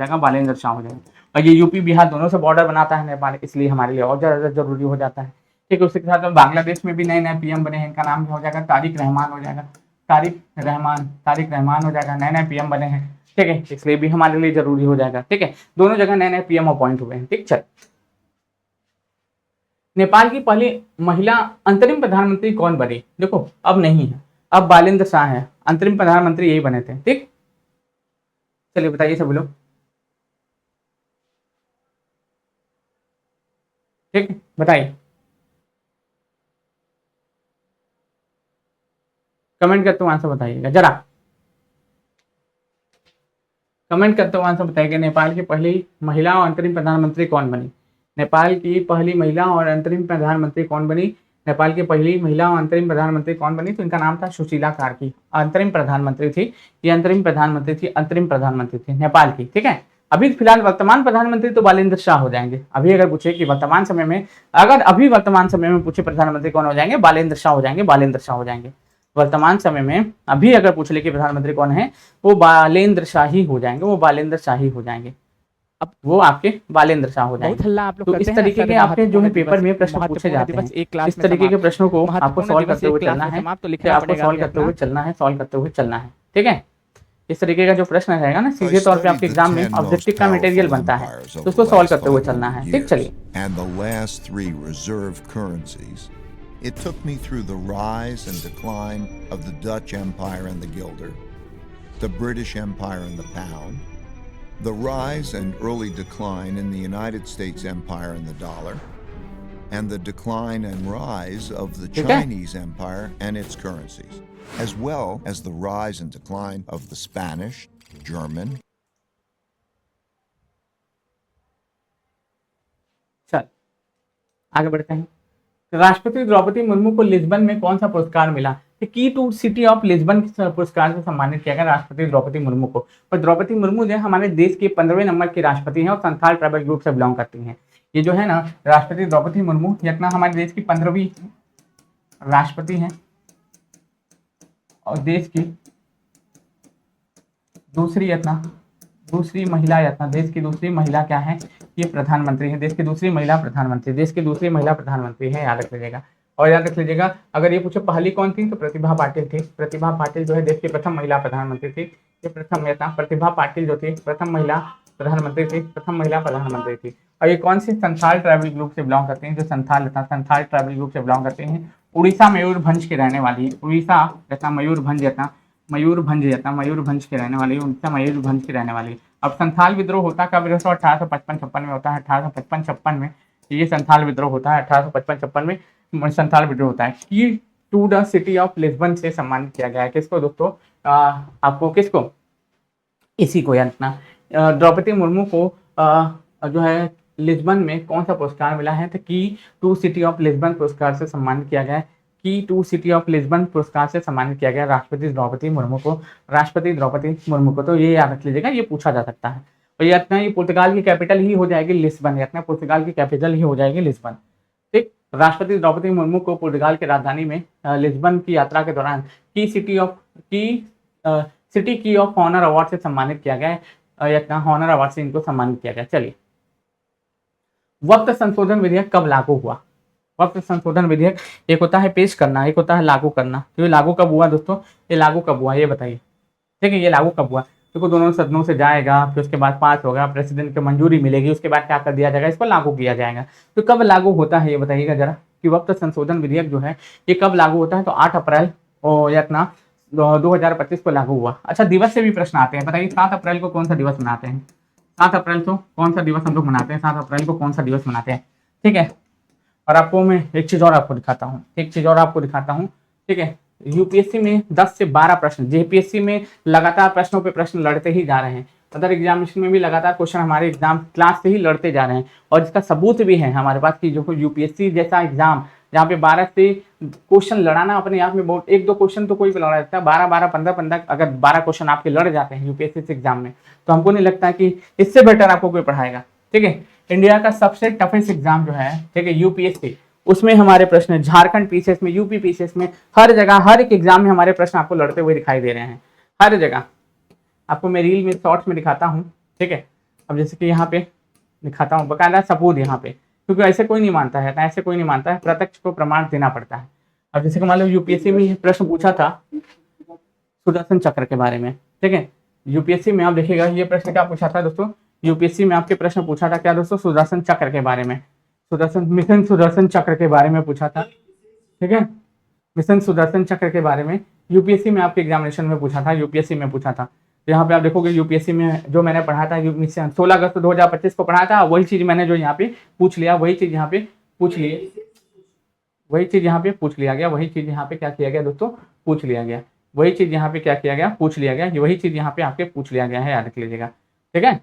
जाएगा। और ये यूपी बिहार दोनों से बॉर्डर बनाता है नेपाल, इसलिए हमारे लिए और ज़्यादा जरूरी हो जाता है। ठीक है, उसके साथ बांग्लादेश में भी नए पीएम बने हैं। इनका नाम हो जाएगा तारिक रहमान हो जाएगा। तारिक रहमान हो जाएगा। नए पीएम बने हैं। ठीक है, इसलिए भी हमारे लिए जरूरी हो जाएगा। ठीक है, दोनों जगह नए नए पीएम अपॉइंट हुए हैं। ठीक, चल। नेपाल की पहली महिला अंतरिम प्रधानमंत्री कौन बनी? देखो अब नहीं है, अब बालेंद्र शाह है, अंतरिम प्रधानमंत्री यही बने थे। ठीक, चलिए बताइए सभी लोग। ठीक, बताइए, कमेंट करते हुए आंसर बताइएगा जरा, कमेंट करते हुए आंसर बताइएगा। नेपाल की पहली महिला और अंतरिम प्रधानमंत्री कौन बनी? नेपाल की पहली महिला और अंतरिम प्रधानमंत्री कौन बनी? नेपाल की पहली महिला और अंतरिम प्रधानमंत्री कौन बनी? तो इनका नाम था सुशीला कार्की, अंतरिम प्रधानमंत्री थी ये, अंतरिम प्रधानमंत्री थी, अंतरिम प्रधानमंत्री थी नेपाल की। ठीक है, अभी फिलहाल वर्तमान प्रधानमंत्री तो बालेंद्र शाह हो जाएंगे। अभी अगर पूछे कि वर्तमान समय में, अगर अभी वर्तमान समय में पूछे प्रधानमंत्री कौन हो जाएंगे, बालेंद्र शाह हो जाएंगे, बालेंद्र शाह हो जाएंगे। वर्तमान समय में अभी अगर पूछ ले कि प्रधानमंत्री कौन है, वो बालेंद्र शाह ही हो जाएंगे, वो बालेंद्र शाह ही हो जाएंगे। अब वो आपके बालेंद्र शाह हो जाएंगे। हल्ला आप लोग तो करते इस हैं तरीके के आपके जो है पेपर में प्रश्न पूछे जाते दिवस हैं। एक क्लास इस में तरीके के समाप्त। प्रश्नों को आपको महत्वपूर्ण सॉल्व दिवस करते हुए एक क्लास चलना में है। समाप्त, तो कि लिखना आपको पड़ेगा सॉल्व अभी करते हुए अपना। चलना है, सॉल्व करते हुए चलना है। ठीक है, इस तरीके का जो प्रश्न रहेगा ना, I सीधे तौर पे आपके studied the एग्जाम में 10 ऑब्जेक्टिव most का मटेरियल powerful बनता है, empires तो of उसको the सॉल्व last करते हुए चलना 500 है। ठीक, years, चलिए। and the last 3 reserve currencies. It took me through the rise and decline of the Dutch Empire and the guilder, the British Empire and the pound, the rise and early decline in the United States Empire and the dollar, and the decline and rise of the ठीक है, Chinese Empire and its currencies, as well as the rise and decline of the Spanish, German, चल आगे बढ़ते हैं। राष्ट्रपति द्रौपदी मुर्मू को Lisbon में कौन सा पुरस्कार मिला? की टू सिटी ऑफ लिस्बन पुरस्कार से सम्मानित किया गया राष्ट्रपति द्रौपदी मुर्मू को। और द्रौपदी मुर्मू जो है हमारे देश के 15वें नंबर की राष्ट्रपति हैं और संथाल ट्राइबल ग्रुप से बिलोंग करती हैं। ये जो है ना राष्ट्रपति द्रौपदी मुर्मू ये अपना हमारे देश की 15वीं राष्ट्रपति हैं और देश की दूसरी महिला यत्ना, देश की दूसरी महिला क्या है? ये प्रधानमंत्री है, देश की दूसरी महिला प्रधानमंत्री, देश की दूसरी महिला प्रधानमंत्री है, याद रख लीजिएगा। और याद रख लीजिएगा, अगर ये पूछे पहली कौन थी तो प्रतिभा पाटिल थी। प्रतिभा पाटिल जो है देश की प्रथम महिला प्रधानमंत्री थी। ये प्रथम यत्ना प्रतिभा पाटिल जो थी प्रथम महिला प्रधानमंत्री थी, प्रथम महिला प्रधानमंत्री थी। और ये कौन सी संथाल ट्राइबल ग्रुप से बिलोंग करते हैं? जो संथाल ट्राइबल ग्रुप से बिलोंग करते हैं। उड़ीसा मयूरभंज के रहने वाली है, उड़ीसा यत्ना मयूरभंज यत्ना मयूरभंज के रहने वाली, उड़ीसा मयूरभंज की रहने वाली। अब संथाल विद्रोह होता कब? 1855-56 में होता है, 1855-56 में ये संथाल विद्रोह होता है, 1855-56 में संथाल विद्रोह होता है। Key to the city of Lisbon से सम्मानित किया गया है। किसको दोस्तों? आपको किसको? इसी को यातना द्रौपदी मुर्मू को जो है लिस्बन में कौन सा पुरस्कार मिला है? तो की टू सिटी ऑफ लिस्बन पुरस्कार से सम्मानित किया गया है। Key to city of Lisbon पुरस्कार से सम्मानित किया गया राष्ट्रपति द्रौपदी मुर्मू को, राष्ट्रपति द्रौपदी मुर्मू को। तो ये याद रख लीजिएगा, ये पूछा जा सकता है। और ये अपना ये पुर्तगाल की कैपिटल ही हो जाएगी लिस्बन, अपना पुर्तगाल की कैपिटल ही हो जाएगी लिस्बन। ठीक, राष्ट्रपति द्रौपदी मुर्मू को पुर्तगाल की राजधानी में लिस्बन की यात्रा के दौरान सिटी की ऑफ ऑनर अवार्ड से सम्मानित किया गया है, या ऑनर अवार्ड से इनको सम्मानित किया गया। चलिए, वक्त संशोधन विधेयक कब लागू हुआ? वक्त संशोधन विधेयक एक होता है पेश करना, एक होता है लागू करना। तो ये लागू कब हुआ दोस्तों? ये लागू कब हुआ ये बताइए। ठीक है, ये लागू कब हुआ? देखो दोनों सदनों से जाएगा, फिर उसके बाद पास होगा, प्रेसिडेंट की मंजूरी मिलेगी, उसके बाद क्या कर दिया जाएगा? इसको लागू किया जाएगा। तो कब लागू होता है ये बताइएगा जरा, कि वक्त संशोधन विधेयक जो है ये कब लागू होता है? तो 8 अप्रैल और या 2025 को लागू हुआ। अच्छा, दिवस से भी प्रश्न आते हैं, बताइए 7 अप्रैल को कौन सा दिवस मनाते हैं? 7 अप्रैल को कौन सा दिवस हम लोग मनाते हैं? 7 अप्रैल को कौन सा दिवस मनाते हैं? ठीक है, और आपको मैं एक चीज और आपको दिखाता हूँ, ठीक है। यूपीएससी में 10 से 12 प्रश्न, जेपीएससी में लगातार प्रश्नों पे प्रश्न लड़ते ही जा रहे हैं। अदर एग्जामिनेशन में भी लगातार क्वेश्चन हमारे एग्जाम क्लास से ही लड़ते जा रहे हैं, और इसका सबूत भी है हमारे पास कि जो यूपीएससी जैसा एग्जाम जहाँ पे 12 से क्वेश्चन लड़ाना अपने आप में बहुत, 1-2 क्वेश्चन तो कोई भी लड़ा देता है, 12-12, 15-15 अगर 12 क्वेश्चन आपके लड़ जाते हैं यूपीएससी एग्जाम में, तो हमको नहीं लगता कि इससे बेटर आपको कोई पढ़ाएगा। ठीक है, इंडिया का सबसे टफेस्ट एग्जाम जो है, ठीक है, यूपीएससी, उसमें हमारे प्रश्न झारखंड पीसीएस में, यूपी पीसीएस में, हर जगह हर एक एग्जाम में हमारे प्रश्न आपको लड़ते हुए दिखाई दे रहे हैं, हर जगह। आपको मैं रील में शॉर्ट्स में दिखाता हूँ, ठीक है। अब जैसे कि यहाँ पे दिखाता हूँ बकायदा सबूत यहाँ पे, क्योंकि ऐसे कोई नहीं मानता है, ऐसे कोई नहीं मानता है, प्रत्यक्ष को प्रमाण देना पड़ता है। अब जैसे कि मान लो यूपीएससी में प्रश्न पूछा था सुदर्शन चक्र के बारे में, ठीक है, यूपीएससी में आप देखिएगा ये प्रश्न क्या पूछा था दोस्तों, यूपीएससी में आपके प्रश्न पूछा था क्या दोस्तों, सुदर्शन चक्र के बारे में, मिशन सुदर्शन चक्र के बारे में पूछा था, ठीक है। मिशन सुदर्शन चक्र के बारे में यूपीएससी में आपके एग्जामिनेशन में पूछा था, यूपीएससी में पूछा था। तो यहाँ पे आप देखोगे यूपीएससी में जो मैंने पढ़ा था 16 अगस्त 2025 को पढ़ा था, वही चीज मैंने जो यहाँ पे पूछ लिया, वही चीज यहाँ पे पूछ लिए, वही चीज यहाँ पे पूछ लिया गया, वही चीज यहाँ पे क्या किया गया दोस्तों, पूछ लिया गया, वही चीज यहाँ पे क्या किया गया, पूछ लिया गया, वही चीज यहाँ पे आपके पूछ लिया गया है, याद रख लीजिएगा, ठीक है।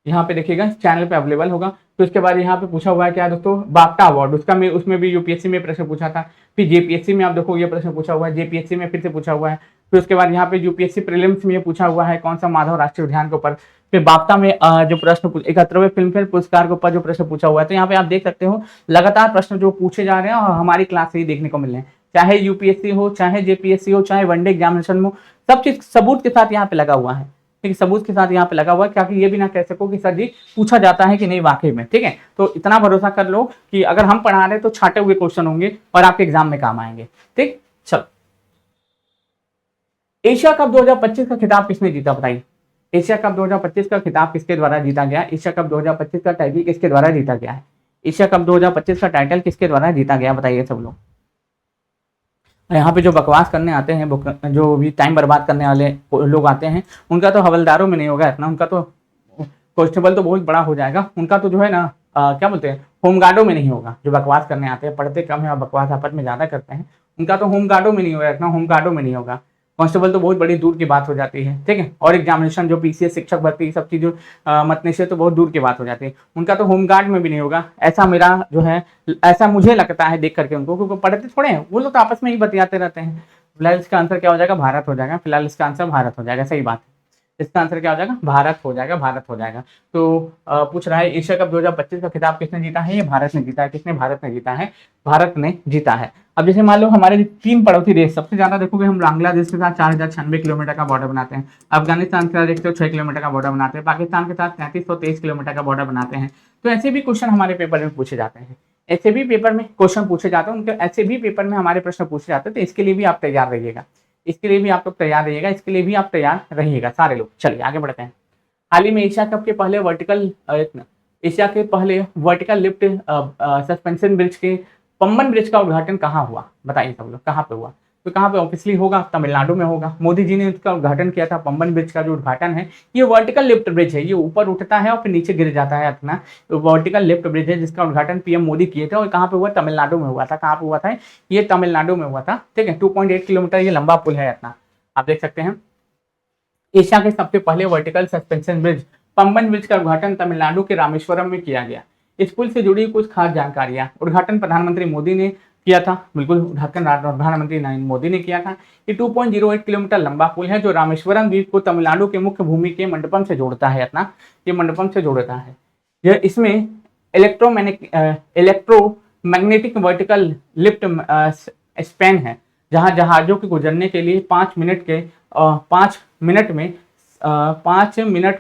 यहाँ पे देखिएगा चैनल पे अवेलेबल होगा। तो इसके बाद यहाँ पे पूछा हुआ है क्या दोस्तों, बाफ्टा अवार्ड, उसमें भी यूपीएससी में प्रश्न पूछा था। फिर जेपीएससी में आप देखो ये प्रश्न पूछा हुआ है, जेपीएससी में फिर से पूछा हुआ है। फिर उसके बाद यहाँ पे यूपीएससी प्रीलिम्स में ये पूछा हुआ है कौन सा माधव राष्ट्रीय उद्यान के ऊपर। फिर बाफ्टा में जो प्रश्न 71वें फिल्म फेयर पुरस्कार के ऊपर जो प्रश्न पूछा हुआ है। तो यहाँ पे आप देख सकते हो लगातार प्रश्न जो पूछे जा रहे हैं और हमारी क्लास से ही देखने को मिल रहे हैं, चाहे यूपीएससी हो, चाहे जेपीएससी हो, चाहे वनडे एग्जामिनेशन हो, सब चीज सबूत के साथ यहाँ पे लगा हुआ है, ठीक है, सबूत के साथ यहाँ पे लगा हुआ है, क्योंकि ये भी ना कह सको कि सर जी पूछा जाता है कि नहीं वाकई में, ठीक है। तो इतना भरोसा कर लो कि अगर हम पढ़ा रहे तो छाटे हुए क्वेश्चन होंगे और आपके एग्जाम में काम आएंगे, ठीक। चलो, एशिया कप 2025 का खिताब किसने जीता बताइए, एशिया कप 2025 का खिताब किसके द्वारा जीता गया, एशिया कप 2025 का टाइटल किसके द्वारा जीता गया है, एशिया कप 2025 का टाइटल किसके द्वारा जीता गया बताइए सब लोग। यहाँ पे जो बकवास करने आते हैं, जो भी टाइम बर्बाद करने वाले लोग आते हैं, उनका तो हवलदारों में नहीं होगा इतना, उनका तो कांस्टेबल तो बहुत बड़ा हो जाएगा, उनका तो जो है ना क्या बोलते हैं होमगार्डों में नहीं होगा। जो बकवास करने आते हैं, पढ़ते कम है और बकवास आपस में ज्यादा करते हैं, उनका तो होमगार्डों में नहीं होगा इतना, होमगार्डों में नहीं होगा। कांस्टेबल तो बहुत बड़ी दूर की बात हो जाती है, ठीक है। और एग्जामिनेशन जो पीसीएस शिक्षक भर्ती सब चीज़ मत निश्चय तो बहुत दूर की बात हो जाती है, उनका तो होमगार्ड में भी नहीं होगा। ऐसा मेरा जो है, ऐसा मुझे लगता है देख करके उनको, क्योंकि पढ़ते थोड़े हैं वो लोग, तो आपस में ही बतियाते रहते हैं। फिलहाल इसका आंसर क्या हो जाएगा, भारत हो जाएगा, फिलहाल इसका आंसर भारत हो जाएगा, सही बात है। इसका आंसर क्या हो जाएगा, भारत हो जाएगा, भारत हो जाएगा। तो पूछ रहा है एशिया कप 2025 का खिताब किसने जीता है, ये भारत ने जीता है। किसने, भारत ने जीता है, भारत ने जीता है। अब जैसे मान लो हमारे 3 पड़ोसी देश, सबसे ज्यादा देखोगे हम बांग्लादेश के साथ 4096 किलोमीटर का बॉर्डर बनाते हैं, अफगानिस्तान के साथ देखते हो 6 किलोमीटर का बॉर्डर बनाते हैं, पाकिस्तान के साथ 3323 किलोमीटर का बॉर्डर बनाते हैं। तो ऐसे भी क्वेश्चन हमारे पेपर में पूछे जाते हैं, ऐसे भी पेपर में क्वेश्चन पूछे जाते हैं, उनके ऐसे भी पेपर में हमारे प्रश्न पूछे जाते हैं। तो इसके लिए भी आप तैयार रहिएगा, इसके लिए भी आप लोग तैयार रहिएगा, इसके लिए भी आप तैयार रहिएगा सारे लोग। चलिए आगे बढ़ते हैं। हाल ही में एशिया कप के पहले वर्टिकल लिफ्ट सस्पेंशन ब्रिज के पम्बन ब्रिज का उद्घाटन कहाँ हुआ बताइए सब लोग, कहाँ पे हुआ। तो कहाँ पे ऑब्वियसली होगा, तमिलनाडु में होगा। मोदी जी ने उसका उद्घाटन किया था। पम्बन ब्रिज का जो उद्घाटन है, ये वर्टिकल लिफ्ट ब्रिज है, ये ऊपर उठता है और फिर नीचे गिर जाता है अपना, वर्टिकल लिफ्ट ब्रिज है जिसका उद्घाटन पीएम मोदी किए थे। और कहाँ पे हुआ, तमिलनाडु में हुआ था। कहाँ पे हुआ था, ये तमिलनाडु में हुआ था, ठीक है। 2.8 किलोमीटर ये लंबा पुल है इतना, आप देख सकते हैं। एशिया के सबसे पहले vertical suspension bridge Pamban bridge का उद्घाटन तमिलनाडु के रामेश्वरम में किया गया। इस पुल से जुड़ी कुछ खास जानकारियां। उद्घाटन प्रधानमंत्री मोदी ने किया था, बिल्कुल उद्घाटन प्रधानमंत्री नरेंद्र मोदी ने किया था। ये 2.08 किलोमीटर लंबा पुल है जो रामेश्वरम द्वीप को तमिलनाडु के मुख्य भूमि के मंडपम से जोड़ता है अपना, ये मंडपम से जोड़ता है। यह इसमें इलेक्ट्रोमैग्नेटिक वर्टिकल लिफ्ट स्पैन है, जहां जहाजों के गुजरने के लिए 5 मिनट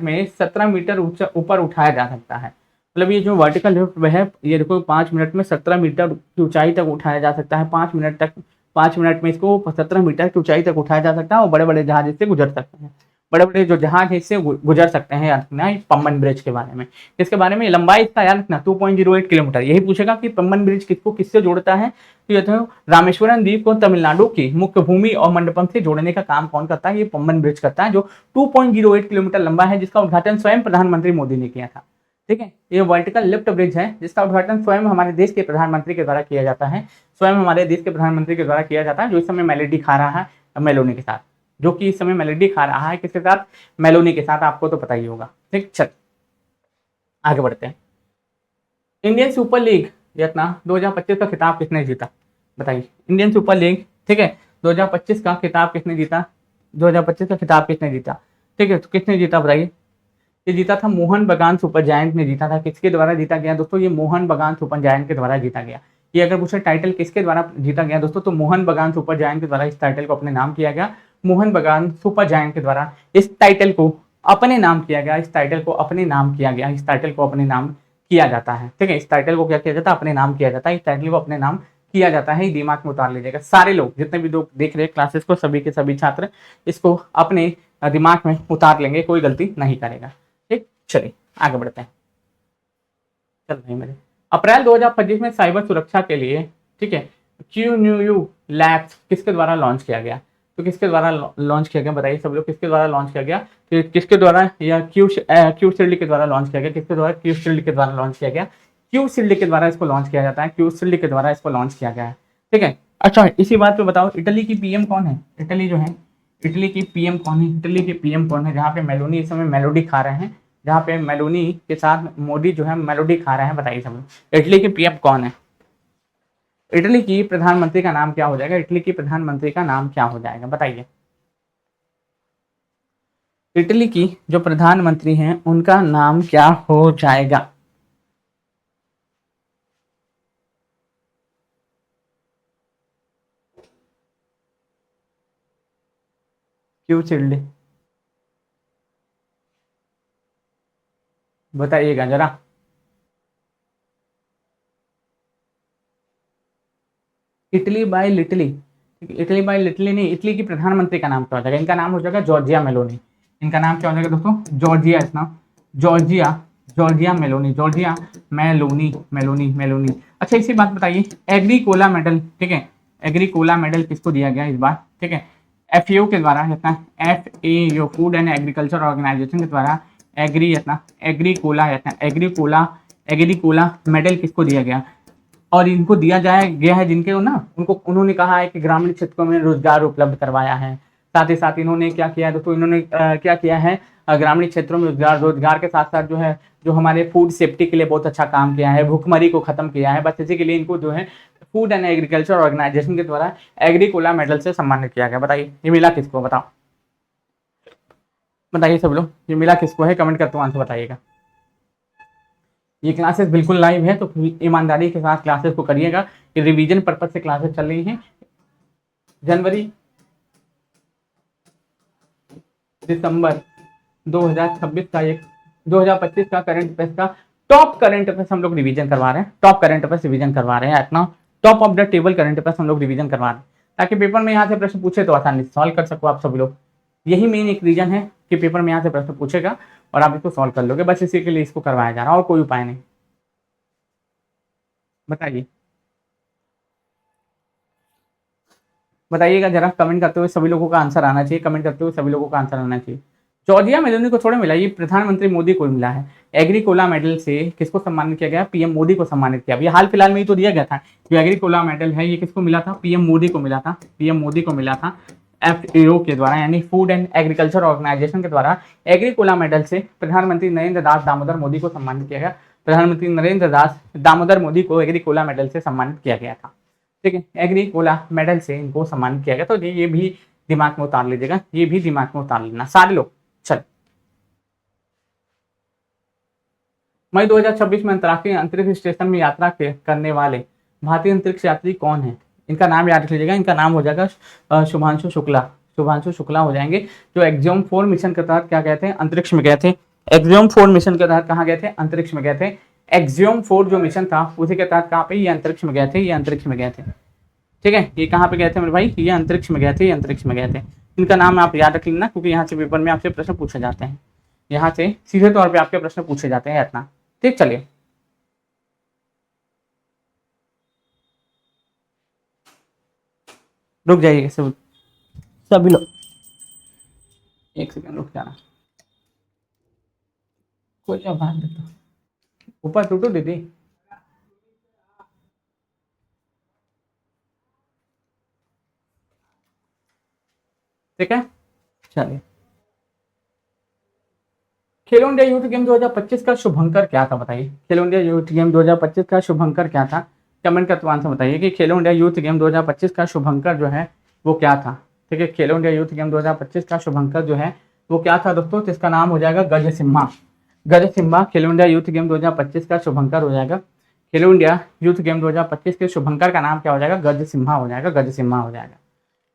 में 17 मीटर ऊपर उठाया जा सकता है। मतलब ये जो वर्टिकल लिफ्ट है, ये देखो 5 मिनट में 17 मीटर की ऊंचाई तक उठाया जा सकता है। 5 मिनट में इसको 17 मीटर की ऊंचाई तक उठाया जा सकता है और बड़े बड़े जहाज इससे गुजर सकते हैं। बड़े बड़े जो जहाज है इससे गुजर सकते हैं। याद रखना पम्बन ब्रिज के बारे में, इसके बारे में लंबाई इसका याद रखना 2.08 किलोमीटर। यही पूछेगा कि पम्बन ब्रिज किसको किससे जोड़ता है, तो ये तो रामेश्वरम द्वीप को तमिलनाडु की मुख्य भूमि और मंडपम से जोड़ने का काम कौन करता है, ये पम्बन ब्रिज करता है, जो 2.08 किलोमीटर लंबा है, जिसका उद्घाटन स्वयं प्रधानमंत्री मोदी ने किया था। ठीक है, ये वर्टिकल लिफ्ट ब्रिज है जिसका उद्घाटन स्वयं हमारे देश के प्रधानमंत्री के द्वारा किया जाता है, स्वयं हमारे देश के प्रधानमंत्री के द्वारा किया जाता है, जो इस समय मेलेडी खा रहा है मेलोनी के साथ, जो कि इस समय मेलेडी खा रहा है किसके साथ, मेलोनी के साथ, आपको तो पता ही होगा। ठीक, चल आगे बढ़ते हैं। इंडियन सुपर लीग इतना 2025 का खिताब किसने जीता बताइए। इंडियन सुपर लीग, ठीक है, 2025 का खिताब किसने जीता, 2025 का खिताब किसने जीता, ठीक है, तो किसने जीता बताइए। ये जीता था मोहन बगान सुपर जायंट ने जीता था। किसके द्वारा जीता गया दोस्तों, ये मोहन बगान सुपर जायंट के द्वारा जीता गया। ये अगर पूछे टाइटल किसके द्वारा जीता गया दोस्तों, तो मोहन बगान सुपर जायंट के द्वारा इस टाइटल को अपने नाम किया गया। मोहन बगान सुपर जायंट के द्वारा इस टाइटल को अपने नाम किया गया, इस टाइटल को अपने नाम किया गया, इस टाइटल को अपने नाम किया जाता है। ठीक है, इस टाइटल को क्या किया जाता है, अपने नाम किया जाता है, इस टाइटल को अपने नाम किया जाता है। दिमाग में उतार लीजिएगा सारे लोग, जितने भी लोग देख रहे हैं क्लासेस को, सभी के सभी छात्र इसको अपने दिमाग में उतार लेंगे, कोई गलती नहीं करेगा। ठीक, चलिए आगे बढ़ते हैं। चल रही मेरे अप्रैल 2025 में साइबर सुरक्षा के लिए, ठीक है, QNU लैब्स किसके द्वारा लॉन्च किया गया? तो किसके द्वारा लॉन्च किया गया बताइए सब लोग, किसके द्वारा लॉन्च किया गया? तो किसके द्वारा? या क्यू शील्ड के द्वारा लॉन्च किया गया। किसके द्वारा? क्यू शील्ड के द्वारा लॉन्च किया गया। क्यू शील्ड के द्वारा इसको लॉन्च किया जाता है, क्यू शील्ड के द्वारा इसको लॉन्च किया गया है। ठीक है, अच्छा इसी बात पे बताओ, इटली की पीएम कौन है? इटली जो है, इटली की पीएम कौन है? इटली की पीएम कौन है? जहाँ पे मेलोनी इस समय मेलोडी खा रहे हैं, जहाँ पे मेलोनी के साथ मोदी जो है मेलोडी खा रहे हैं, बताइए सब लोग इटली की पीएम कौन है? इटली की प्रधानमंत्री का नाम क्या हो जाएगा? इटली की प्रधानमंत्री का नाम क्या हो जाएगा बताइए? इटली की जो प्रधानमंत्री हैं उनका नाम क्या हो जाएगा? क्यों चिल्ले, बताइएगा जरा। इटली बाय लिटली, इटली बाय लिटली नहीं, इटली की प्रधानमंत्री का नाम क्या हो जाएगा? इनका नाम हो जाएगा जॉर्जिया मेलोनी। इनका नाम क्या हो जाएगा दोस्तों? जॉर्जिया, इतना Georgia, Giorgia Meloni, Giorgia Meloni, Meloni Meloni. अच्छा इसी बात बताइए, एग्रीकोला मेडल, ठीक है, एग्रीकोला मेडल किसको दिया गया इस बार? ठीक है, FAO के द्वारा, इतना FAO Food and Agriculture Organisation के द्वारा एग्रीकोला, एग्रीकोला, एग्रीकोला मेडल किसको दिया गया? और इनको दिया गया है जिनके ना उनको, उन्होंने कहा है कि ग्रामीण क्षेत्रों में रोजगार उपलब्ध करवाया है। साथ ही साथ इन्होंने क्या किया है दोस्तों? इन्होंने क्या किया है? ग्रामीण क्षेत्रों में रोजगार के साथ साथ जो है, जो हमारे फूड सेफ्टी के लिए बहुत अच्छा काम किया है, भूखमरी को खत्म किया है। बस इसी के लिए इनको जो है फूड एंड एग्रीकल्चर ऑर्गेनाइजेशन के द्वारा एग्रीकोला मेडल से सम्मानित किया गया। बताइए ये मिला किसको? बताओ, बताइए सब लोग, ये मिला किसको है? कमेंट करते हुए आंसर बताइएगा। ये क्लासेस बिल्कुल लाइव है, तो ईमानदारी के साथ क्लासेस को करिएगा। ये रिवीजन पर्पज से क्लासेस चल रही हैं। जनवरी दिसंबर 2026 का, एक 2025 का करंट अफेयर्स का टॉप करंट अफेयर्स हम लोग रिवीजन करवा रहे हैं। टॉप करंट अफेयर्स रिवीजन करवा रहे हैं अपना, top of the table current affairs हम लोग रिवीजन करवा रहे हैं, ताकि पेपर में यहाँ से प्रश्न पूछे तो आसानी से सॉल्व कर सको आप सभी लोग। यही मेन एक रीजन है कि पेपर में यहाँ से प्रश्न पूछेगा और आप इसको सॉल्व कर लोगे, बस इसी के लिए इसको करवाया जा रहा है, और कोई उपाय नहीं। बताइए, बताइएगा जरा, कमेंट करते हुए सभी लोगों का आंसर आना चाहिए, कमेंट करते हुए सभी लोगों का आंसर आना चाहिए। जॉर्जिया मेलोनी को थोड़ा मिला, ये प्रधानमंत्री मोदी को मिला है। एग्रीकोला मेडल से किसको सम्मानित किया गया? पीएम मोदी को सम्मानित किया। ये हाल फिलहाल में ही तो दिया गया था। जो एग्रीकोला मेडल है ये किसको मिला था? पीएम मोदी को मिला था, पीएम मोदी को मिला था FAO के द्वारा, यानी फूड एंड एग्रीकल्चर ऑर्गेनाइजेशन के द्वारा एग्रीकोला मेडल से प्रधानमंत्री नरेंद्र दास दामोदर मोदी को सम्मानित किया गया। प्रधानमंत्री नरेंद्र दास दामोदर मोदी को एग्रीकोला मेडल से सम्मानित किया गया था। ठीक है, एग्रीकोला मेडल से इनको सम्मानित किया गया। तो ये भी दिमाग में उतार लीजिएगा, ये भी दिमाग में उतार लेना सारे लोग। चल, मई 2026 में अंतर्राष्ट्रीय अंतरिक्ष स्टेशन में यात्रा करने वाले भारतीय अंतरिक्ष यात्री कौन है? इनका नाम याद रख लीजिएगा, इनका नाम हो जाएगा शुभांशु शुक्ला। शुभांशु शुक्ला हो जाएंगे, जो एक्जियोम 4 मिशन के तहत क्या गए थे? अंतरिक्ष में गए थे। एक्जियोम 4 मिशन के तहत कहाँ गए थे? अंतरिक्ष में गए थे। एक्जियोम 4 जो मिशन था उसी के तहत कहाँ पे? ये अंतरिक्ष में गए थे, ये अंतरिक्ष में गए थे। ठीक है, ये कहाँ पे गए थे मेरे भाई? ये अंतरिक्ष में गए थे, ये अंतरिक्ष में गए थे। इनका नाम आप याद रख लेना, क्योंकि यहाँ से पेपर में आपसे प्रश्न पूछे जाते हैं, यहाँ से सीधे तौर पे आपके प्रश्न पूछे जाते हैं इतना। ठीक, चलिए रुक जाइए सभी लोग, एक सेकंड रुक जाना, कोई आवाज देता ऊपर टूटू दीदी। ठीक है, चलिए। खेलो इंडिया यूथ गेम 2025 का शुभंकर क्या था? बताइए, खेलो इंडिया यूथ गेम 2025 का शुभंकर क्या था? कमेंट करके आंसर बताइए कि खेलो इंडिया यूथ गेम 2025 का शुभंकर जो है वो क्या था। ठीक है, खेलो इंडिया यूथ गेम 2025 का शुभंकर जो है वो क्या था दोस्तों? तो इसका नाम हो जाएगा गज सिम्हा। गज सिम्हा खेलो इंडिया यूथ गेम 2025 का शुभंकर हो जाएगा। खेलो इंडिया यूथ गेम 2025 के शुभंकर का नाम क्या हो जाएगा? गज सिम्हा हो जाएगा, गज सिम्हा हो जाएगा।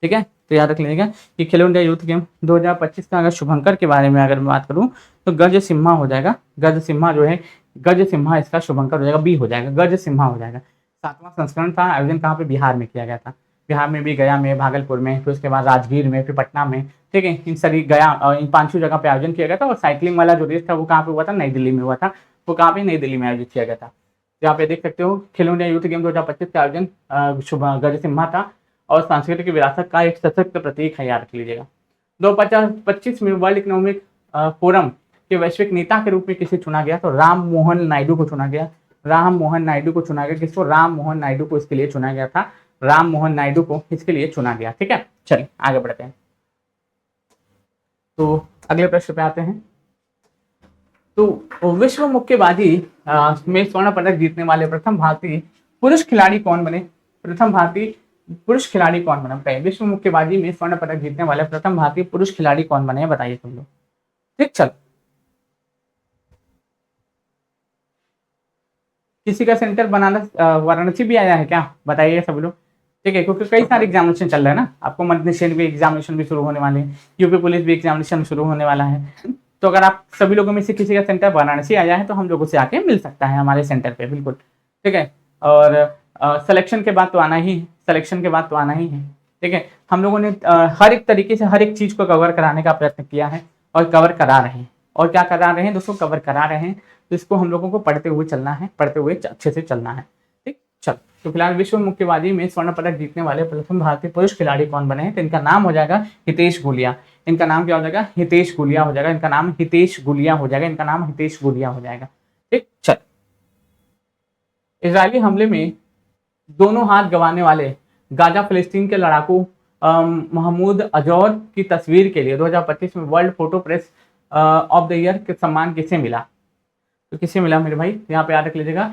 ठीक है, तो याद रख लीजिएगा कि खेलो इंडिया यूथ गेम 2025 का अगर शुभंकर के बारे में अगर मैं बात करूं तो गज सिम्हा हो जाएगा। गज सिम्हा जो है, गज सिम्हा इसका शुभंकर हो जाएगा, बी हो जाएगा, गज सिम्हा हो जाएगा। 7वां संस्करण था, आयोजन कहाँ पे? बिहार में किया गया था। बिहार में भी गया में, भागलपुर में, फिर उसके बाद राजगीर में, फिर पटना में, ठीक है। इन सभी गया और इन 5 जगह पे आयोजन किया गया था। और साइकिलिंग वाला जो रेस था वो कहाँ पे हुआ था, नई दिल्ली में हुआ था। वो कहाँ पे, नई दिल्ली में आयोजित किया गया था। यहाँ पे देख सकते हो खेलो इंडिया यूथ गेम 2025 का आयोजन शुभ गज सिम्हा था और सांस्कृतिक विरासत का एक सशक्त प्रतीक है, याद रख लीजिएगा। 2025 में वर्ल्ड इकोनॉमिक फोरम के वैश्विक नेता के रूप में किसे चुना गया, तो राम मोहन नायडू को चुना गया। राम मोहन नायडू को चुना गया। किसको, राम मोहन नायडू को इसके लिए चुना गया था। राम मोहन नायडू को इसके लिए चुना गया, ठीक है। चलिए आगे बढ़ते हैं। तो अगले प्रश्न पे आते हैं। तो विश्व मुक्केबाजी में स्वर्ण पदक जीतने वाले प्रथम भारतीय पुरुष खिलाड़ी कौन बने? प्रथम भारतीय पुरुष खिलाड़ी कौन बने, बताइए। विश्व मुक्केबाजी में स्वर्ण पदक जीतने वाले प्रथम भारतीय पुरुष खिलाड़ी कौन बने, बताइए तुम लोग। ठीक, चल। किसी का सेंटर बनारस वाराणसी भी आया है क्या, बताइए सब लोग। ठीक है, क्योंकि कई सारे एग्जामिनेशन चल रहे हैं ना, आपको मध्य निषेध भी एग्जामिनेशन भी शुरू होने वाले हैं, यूपी पुलिस भी एग्जामिनेशन शुरू होने वाला है। तो अगर आप सभी लोगों में से किसी का सेंटर वाराणसी आया है तो हम लोगों से आके मिल सकता है हमारे सेंटर पे, बिल्कुल, ठीक है। और सिलेक्शन के बाद तो आना ही है, सिलेक्शन के बाद तो आना ही है, ठीक है। हम लोगों ने हर एक तरीके से हर एक चीज को कवर कराने का प्रयत्न किया है और कवर करा रहे हैं। और क्या करा रहे हैं दोस्तों, कवर करा रहे हैं। तो इसको हम लोगों को पढ़ते हुए चलना है, पढ़ते हुए अच्छे से चलना है, ठीक। चल, तो फिलहाल विश्व मुक्केबाजी में स्वर्ण पदक जीतने वाले प्रथम भारतीय पुरुष खिलाड़ी कौन बने हैं, तो इनका नाम हो जाएगा हितेश गुलिया। इनका नाम क्या हो जाएगा, हितेश गुलिया हो जाएगा। इनका नाम हितेश गुलिया हो जाएगा। इनका नाम हितेश गुलिया हो जाएगा, ठीक। चल, इजरायली हमले में दोनों हाथ गंवाने वाले गाजा फिलिस्तीन के लड़ाकू महमूद अजौर की तस्वीर के लिए 2025 में world photo press of the year के सम्मान किसे मिला? तो किसे मिला मेरे भाई, यहाँ पे याद रख लीजिएगा।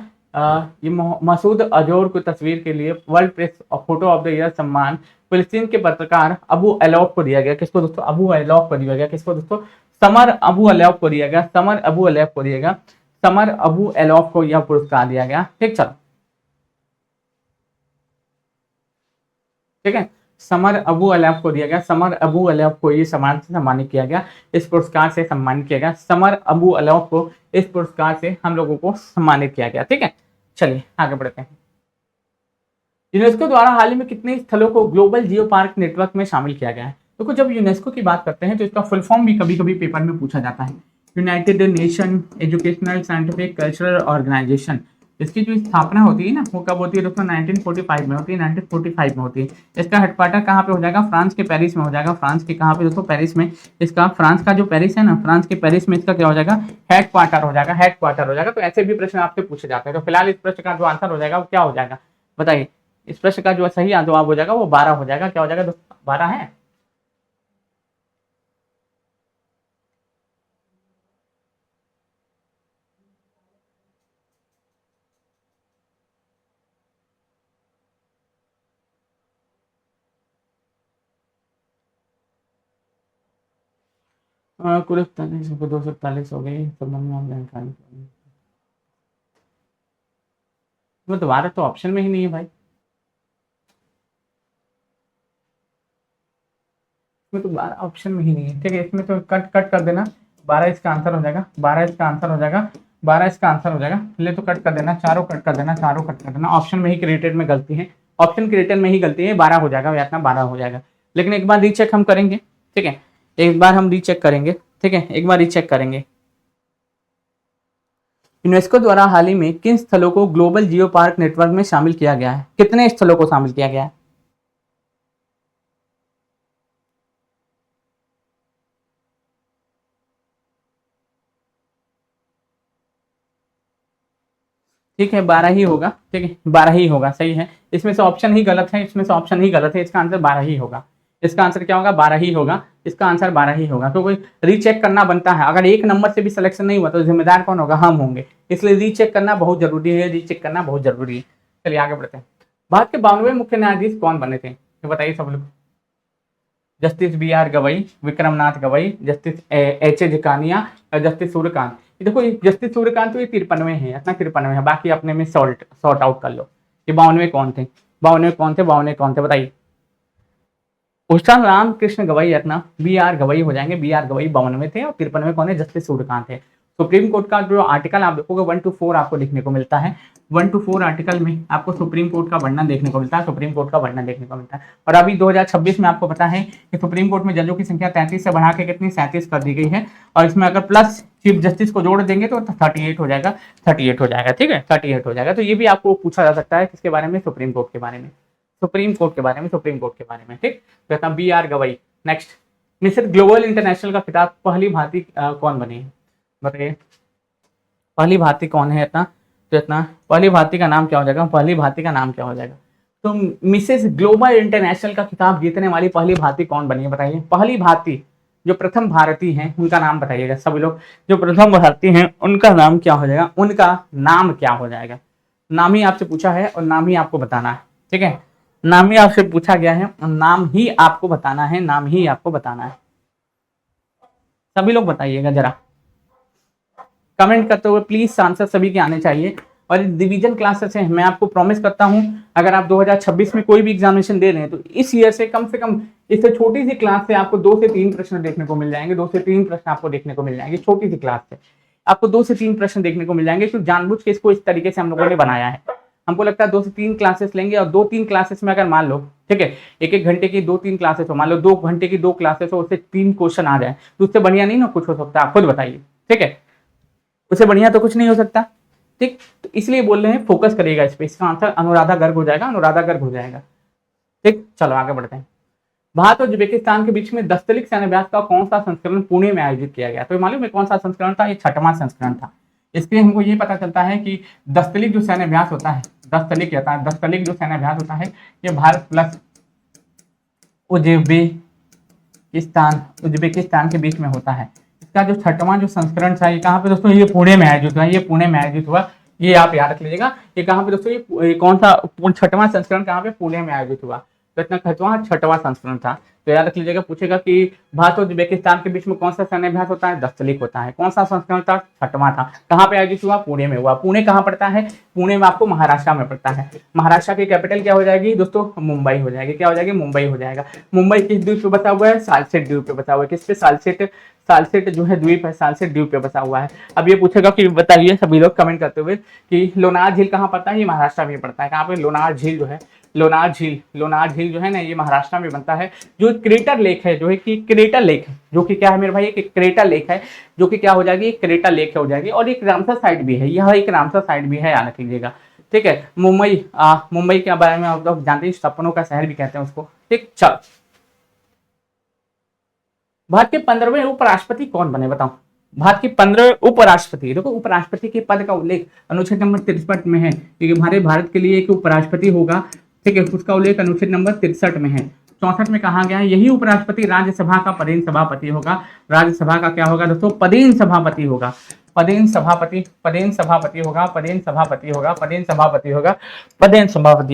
ये मसूद अजौर की तस्वीर के लिए world press photo of the year सम्मान फिलिस्तीन के पत्रकार अबू एलौफ को दिया गया। किसको दोस्तों, अबू एलौफ को दिया गया। किसको दोस्तों, समर अबू एलौफ को दिया गया। समर अबू एलौफ को दिया गया। समर अबू एलौफ को यह पुरस्कार दिया गया, ठीक। चलो, ठीक है, समर अबू अलेफ को दिया गया। समर अबू अलेफ को ये सम्मान से सम्मानित किया गया, इस पुरस्कार से सम्मानित किया गया। समर अबू अलेफ को इस पुरस्कार से हम लोगों को सम्मानित किया गया, ठीक है। चलिए आगे बढ़ते हैं। यूनेस्को द्वारा हाल ही में कितने स्थलों को ग्लोबल जियो पार्क नेटवर्क में शामिल किया गया है? देखो, जब यूनेस्को की बात करते हैं तो इसका फुल फॉर्म भी कभी कभी पेपर में पूछा जाता है। United Nation Educational Scientific Cultural Organisation. इसकी जो स्थापना होती है ना, वो कब होती है दोस्तों, 1945 में होती है। 1945 में होती है। इसका हेडक्वार्टर कहाँ पे हो जाएगा, फ्रांस के पेरिस में हो जाएगा। फ्रांस के कहाँ पे दोस्तों, पेरिस में। इसका फ्रांस का जो पेरिस है ना, फ्रांस के पेरिस में इसका क्या हो जाएगा, हेडक्वार्टर हो जाएगा। हेडक्वार्टर हो जाएगा। तो ऐसे भी प्रश्न आपसे पूछे जाते हैं। तो फिलहाल इस प्रश्न का जो आंसर हो जाएगा वो क्या हो जाएगा, बताइए। इस प्रश्न का जो सही जवाब हो जाएगा वो 12 हो जाएगा। क्या हो जाएगा दोस्तों, 12 है। कुल 41 को 241 हो गई। संबंध में हम जानकारी इसमें दोबारा तो ऑप्शन में ही नहीं है भाई, इसमें तो 12 ऑप्शन में ही नहीं है, ठीक है। इसमें तो कट कट कर देना। 12 इसका आंसर हो जाएगा। 12 इसका आंसर हो जाएगा। 12 इसका आंसर हो जाएगा। ले तो कट कर देना, चारों कट कर देना, चारों कट कर देना। ऑप्शन में ही क्रिएटेड में गलती है, ऑप्शन क्रिएटेड में ही गलती है। 12 हो जाएगा या 12 हो जाएगा। लेकिन एक बार रीचेक हम करेंगे, ठीक है। एक बार हम रीचेक करेंगे, ठीक है। एक बार रीचेक करेंगे। यूनेस्को द्वारा हाल ही में किन स्थलों को ग्लोबल जियो पार्क नेटवर्क में शामिल किया गया है? कितने स्थलों को शामिल किया गया है? ठीक है, 12 ही होगा, ठीक है। 12 ही होगा, सही है। इसमें से ऑप्शन ही गलत है, इसमें से ऑप्शन ही गलत है। इसका आंसर 12 ही होगा। इसका आंसर क्या होगा, 12 ही होगा। इसका आंसर 12 ही होगा। तो कोई रीचेक करना बनता है। अगर एक नंबर से भी सिलेक्शन नहीं हुआ तो जिम्मेदार कौन होगा, हम होंगे। इसलिए रीचेक करना बहुत जरूरी है, रीचेक करना बहुत जरूरी है। चलिए आगे बढ़ते हैं। भारत के 92वें मुख्य न्यायाधीश कौन बने थे, ये बताइए सब लोग। Justice BR Gavai, Vikram Nath Gavai, justice HA जिकानिया और जस्टिस सूर्यकांत। ये देखो, जस्टिस सूर्यकांत तो ये 53 है, इतना 53 है। बाकी अपने में सॉर्ट आउट कर लो। ये 92वें कौन थे, 92वें कौन थे, 92वें कौन थे, बताइए। उषा राम कृष्ण गवई अपना BR गवई हो जाएंगे। BR गवई 92वें थे और 53वें कौन है, जस्टिस सूर्यकांत है। सुप्रीम कोर्ट का जो आर्टिकल आप देखोगे 1 to 4 आपको देखने को मिलता है। 1 to 4 आर्टिकल में आपको सुप्रीम कोर्ट का वर्णन देखने को मिलता है, सुप्रीम कोर्ट का वर्णन देखने को मिलता है। और अभी 2026 में आपको पता है कि सुप्रीम कोर्ट में जजों की संख्या 33 से बढ़ा के कितनी 37 कर दी गई है। और इसमें अगर प्लस चीफ जस्टिस को जोड़ देंगे तो 38 हो जाएगा, 38 हो जाएगा, ठीक है, 38 हो जाएगा। तो ये भी आपको पूछा जा सकता है किसके बारे में, सुप्रीम कोर्ट के बारे में, सुप्रीम कोर्ट के बारे में, सुप्रीम कोर्ट के बारे में, ठीक। तो इतना BR Gavai. Next, Mrs global international का खिताब पहली भारतीय कौन बनी है, बताइए पहली भारतीय कौन है इतना। तो इतना पहली भारतीय का नाम क्या हो जाएगा, पहली भारतीय का नाम क्या हो जाएगा। तो मिसेस ग्लोबल इंटरनेशनल का खिताब जीतने वाली पहली भारतीय कौन बनी है, बताइए। पहली भारतीय जो प्रथम भारतीय हैं उनका नाम बताइएगा सभी लोग। जो प्रथम भारतीय हैं उनका नाम क्या हो जाएगा, उनका नाम क्या हो जाएगा। नाम ही आपसे पूछा है और नाम ही आपको बताना है, ठीक है। नाम ही आपसे पूछा गया है और नाम ही आपको बताना है, नाम ही आपको बताना है। सभी लोग बताइएगा जरा कमेंट करते हुए, प्लीज आंसर सभी के आने चाहिए। और डिवीजन क्लासेस है, मैं आपको प्रॉमिस करता हूं अगर आप 2026 में कोई भी एग्जामिनेशन दे रहे हैं तो इस ईयर से कम इससे छोटी सी क्लास से आपको 2 से 3 प्रश्न देखने को मिल जाएंगे, 2 से 3 प्रश्न आपको देखने को मिल जाएंगे। छोटी सी क्लास से आपको 2 से 3 प्रश्न देखने को मिल जाएंगे, क्योंकि जानबूझ के इसको इस तरीके से हम लोगों ने बनाया है। हमको लगता है 2 से 3 क्लासेस लेंगे और 2-3 क्लासेस में अगर मान लो, ठीक है, 1-1 घंटे की 2-3 क्लासेस हो, मान लो 2 घंटे की 2 क्लासेस हो, उससे 3 क्वेश्चन आ जाए तो उससे बढ़िया नहीं ना कुछ हो सकता, आप खुद बताइए, ठीक है। उससे बढ़िया तो कुछ नहीं हो सकता, ठीक। तो इसलिए बोल रहे हैं फोकस करिएगा इस पे। इसका आंसर अनुराधा गर्ग हो जाएगा, अनुराधा गर्ग हो जाएगा, ठीक। चलो आगे बढ़ते हैं। भारत और उज्बेकिस्तान के बीच में दस्तलिक सैन्याभ्यास का कौन सा संस्करण पुणे में आयोजित किया गया, तो मालूम है कौन सा संस्करण था, ये 6वां संस्करण था। इसके हमको ये पता चलता है कि दस्तलिक जो सैन्याभ्यास होता है, दस्तलिक जो सैन्याभ्यास होता है ये भारत प्लस उज्बेकिस्तान के बीच में होता है। इसका जो 6वां जो संस्करण था ये कहाँ पे दोस्तों, ये पुणे में आयोजित हुआ, ये पुणे में आयोजित हुआ। ये आप याद रख लीजिएगा, ये कहाँ पे दोस्तों, ये कौन सा 6वां संस्करण कहाँ पे, पुणे में आयोजित हुआ। तो इतना 6वां संस्करण था। तो याद रख लीजिएगा, पूछेगा कि भारत और उज्बेकिस्तान के बीच में कौन सा सैन्याभ्यास होता है, दस्तलिक होता है। कौन सा संस्करण था, 6वां था। कहाँ पे आयोजित हुआ, पुणे में हुआ। पुणे कहाँ पड़ता है, पुणे में आपको महाराष्ट्र में पड़ता है। महाराष्ट्र की कैपिटल क्या हो जाएगी दोस्तों, मुंबई हो जाएगी। क्या हो जाएगी, मुंबई हो जाएगा। मुंबई किस द्वीप पे बसा हुआ है, सालसेट द्वीप पे बसा हुआ है। किस पे, सालसेट जो है द्वीप है, सालसेट द्वीप पे बसा हुआ है। अब ये पूछेगा कि बताइए सभी लोग कमेंट करते हुए कि लोनार झील कहाँ पड़ता है, ये महाराष्ट्र में पड़ता है। कहाँ पे, लोनार झील जो है, लोनार झील जो है ना ये महाराष्ट्र में बनता है। जो क्रेटर लेक है, जो है कि क्रेटर लेक है, जो कि क्या है मेरे भाई, एक क्रेटर लेक है, जो कि क्या हो जाएगी, एक क्रेटर लेक हो जाएगी। और एक रामसर साइट भी है, यह एक रामसर साइट भी है, याद रख लीजिएगा, ठीक है। मुंबई के बारे में आप लोग जानते हैं, सपनों का शहर भी कहते हैं उसको, ठीक। चल, भारत के 15वें उपराष्ट्रपति कौन बने, बताओ। भारत के 15वें उपराष्ट्रपति, देखो उपराष्ट्रपति के पद का उल्लेख अनुच्छेद नंबर 63 में है, क्योंकि हमारे भारत के लिए एक उपराष्ट्रपति होगा, ठीक है, उसका उल्लेख अनुच्छेद नंबर 63 में है। 64 में कहा गया है यही उपराष्ट्रपति राज्यसभा का पदेन सभापति होगा। राज्यसभा का क्या होगा दोस्तों, पदेन सभापति होगा। पदेन सभापति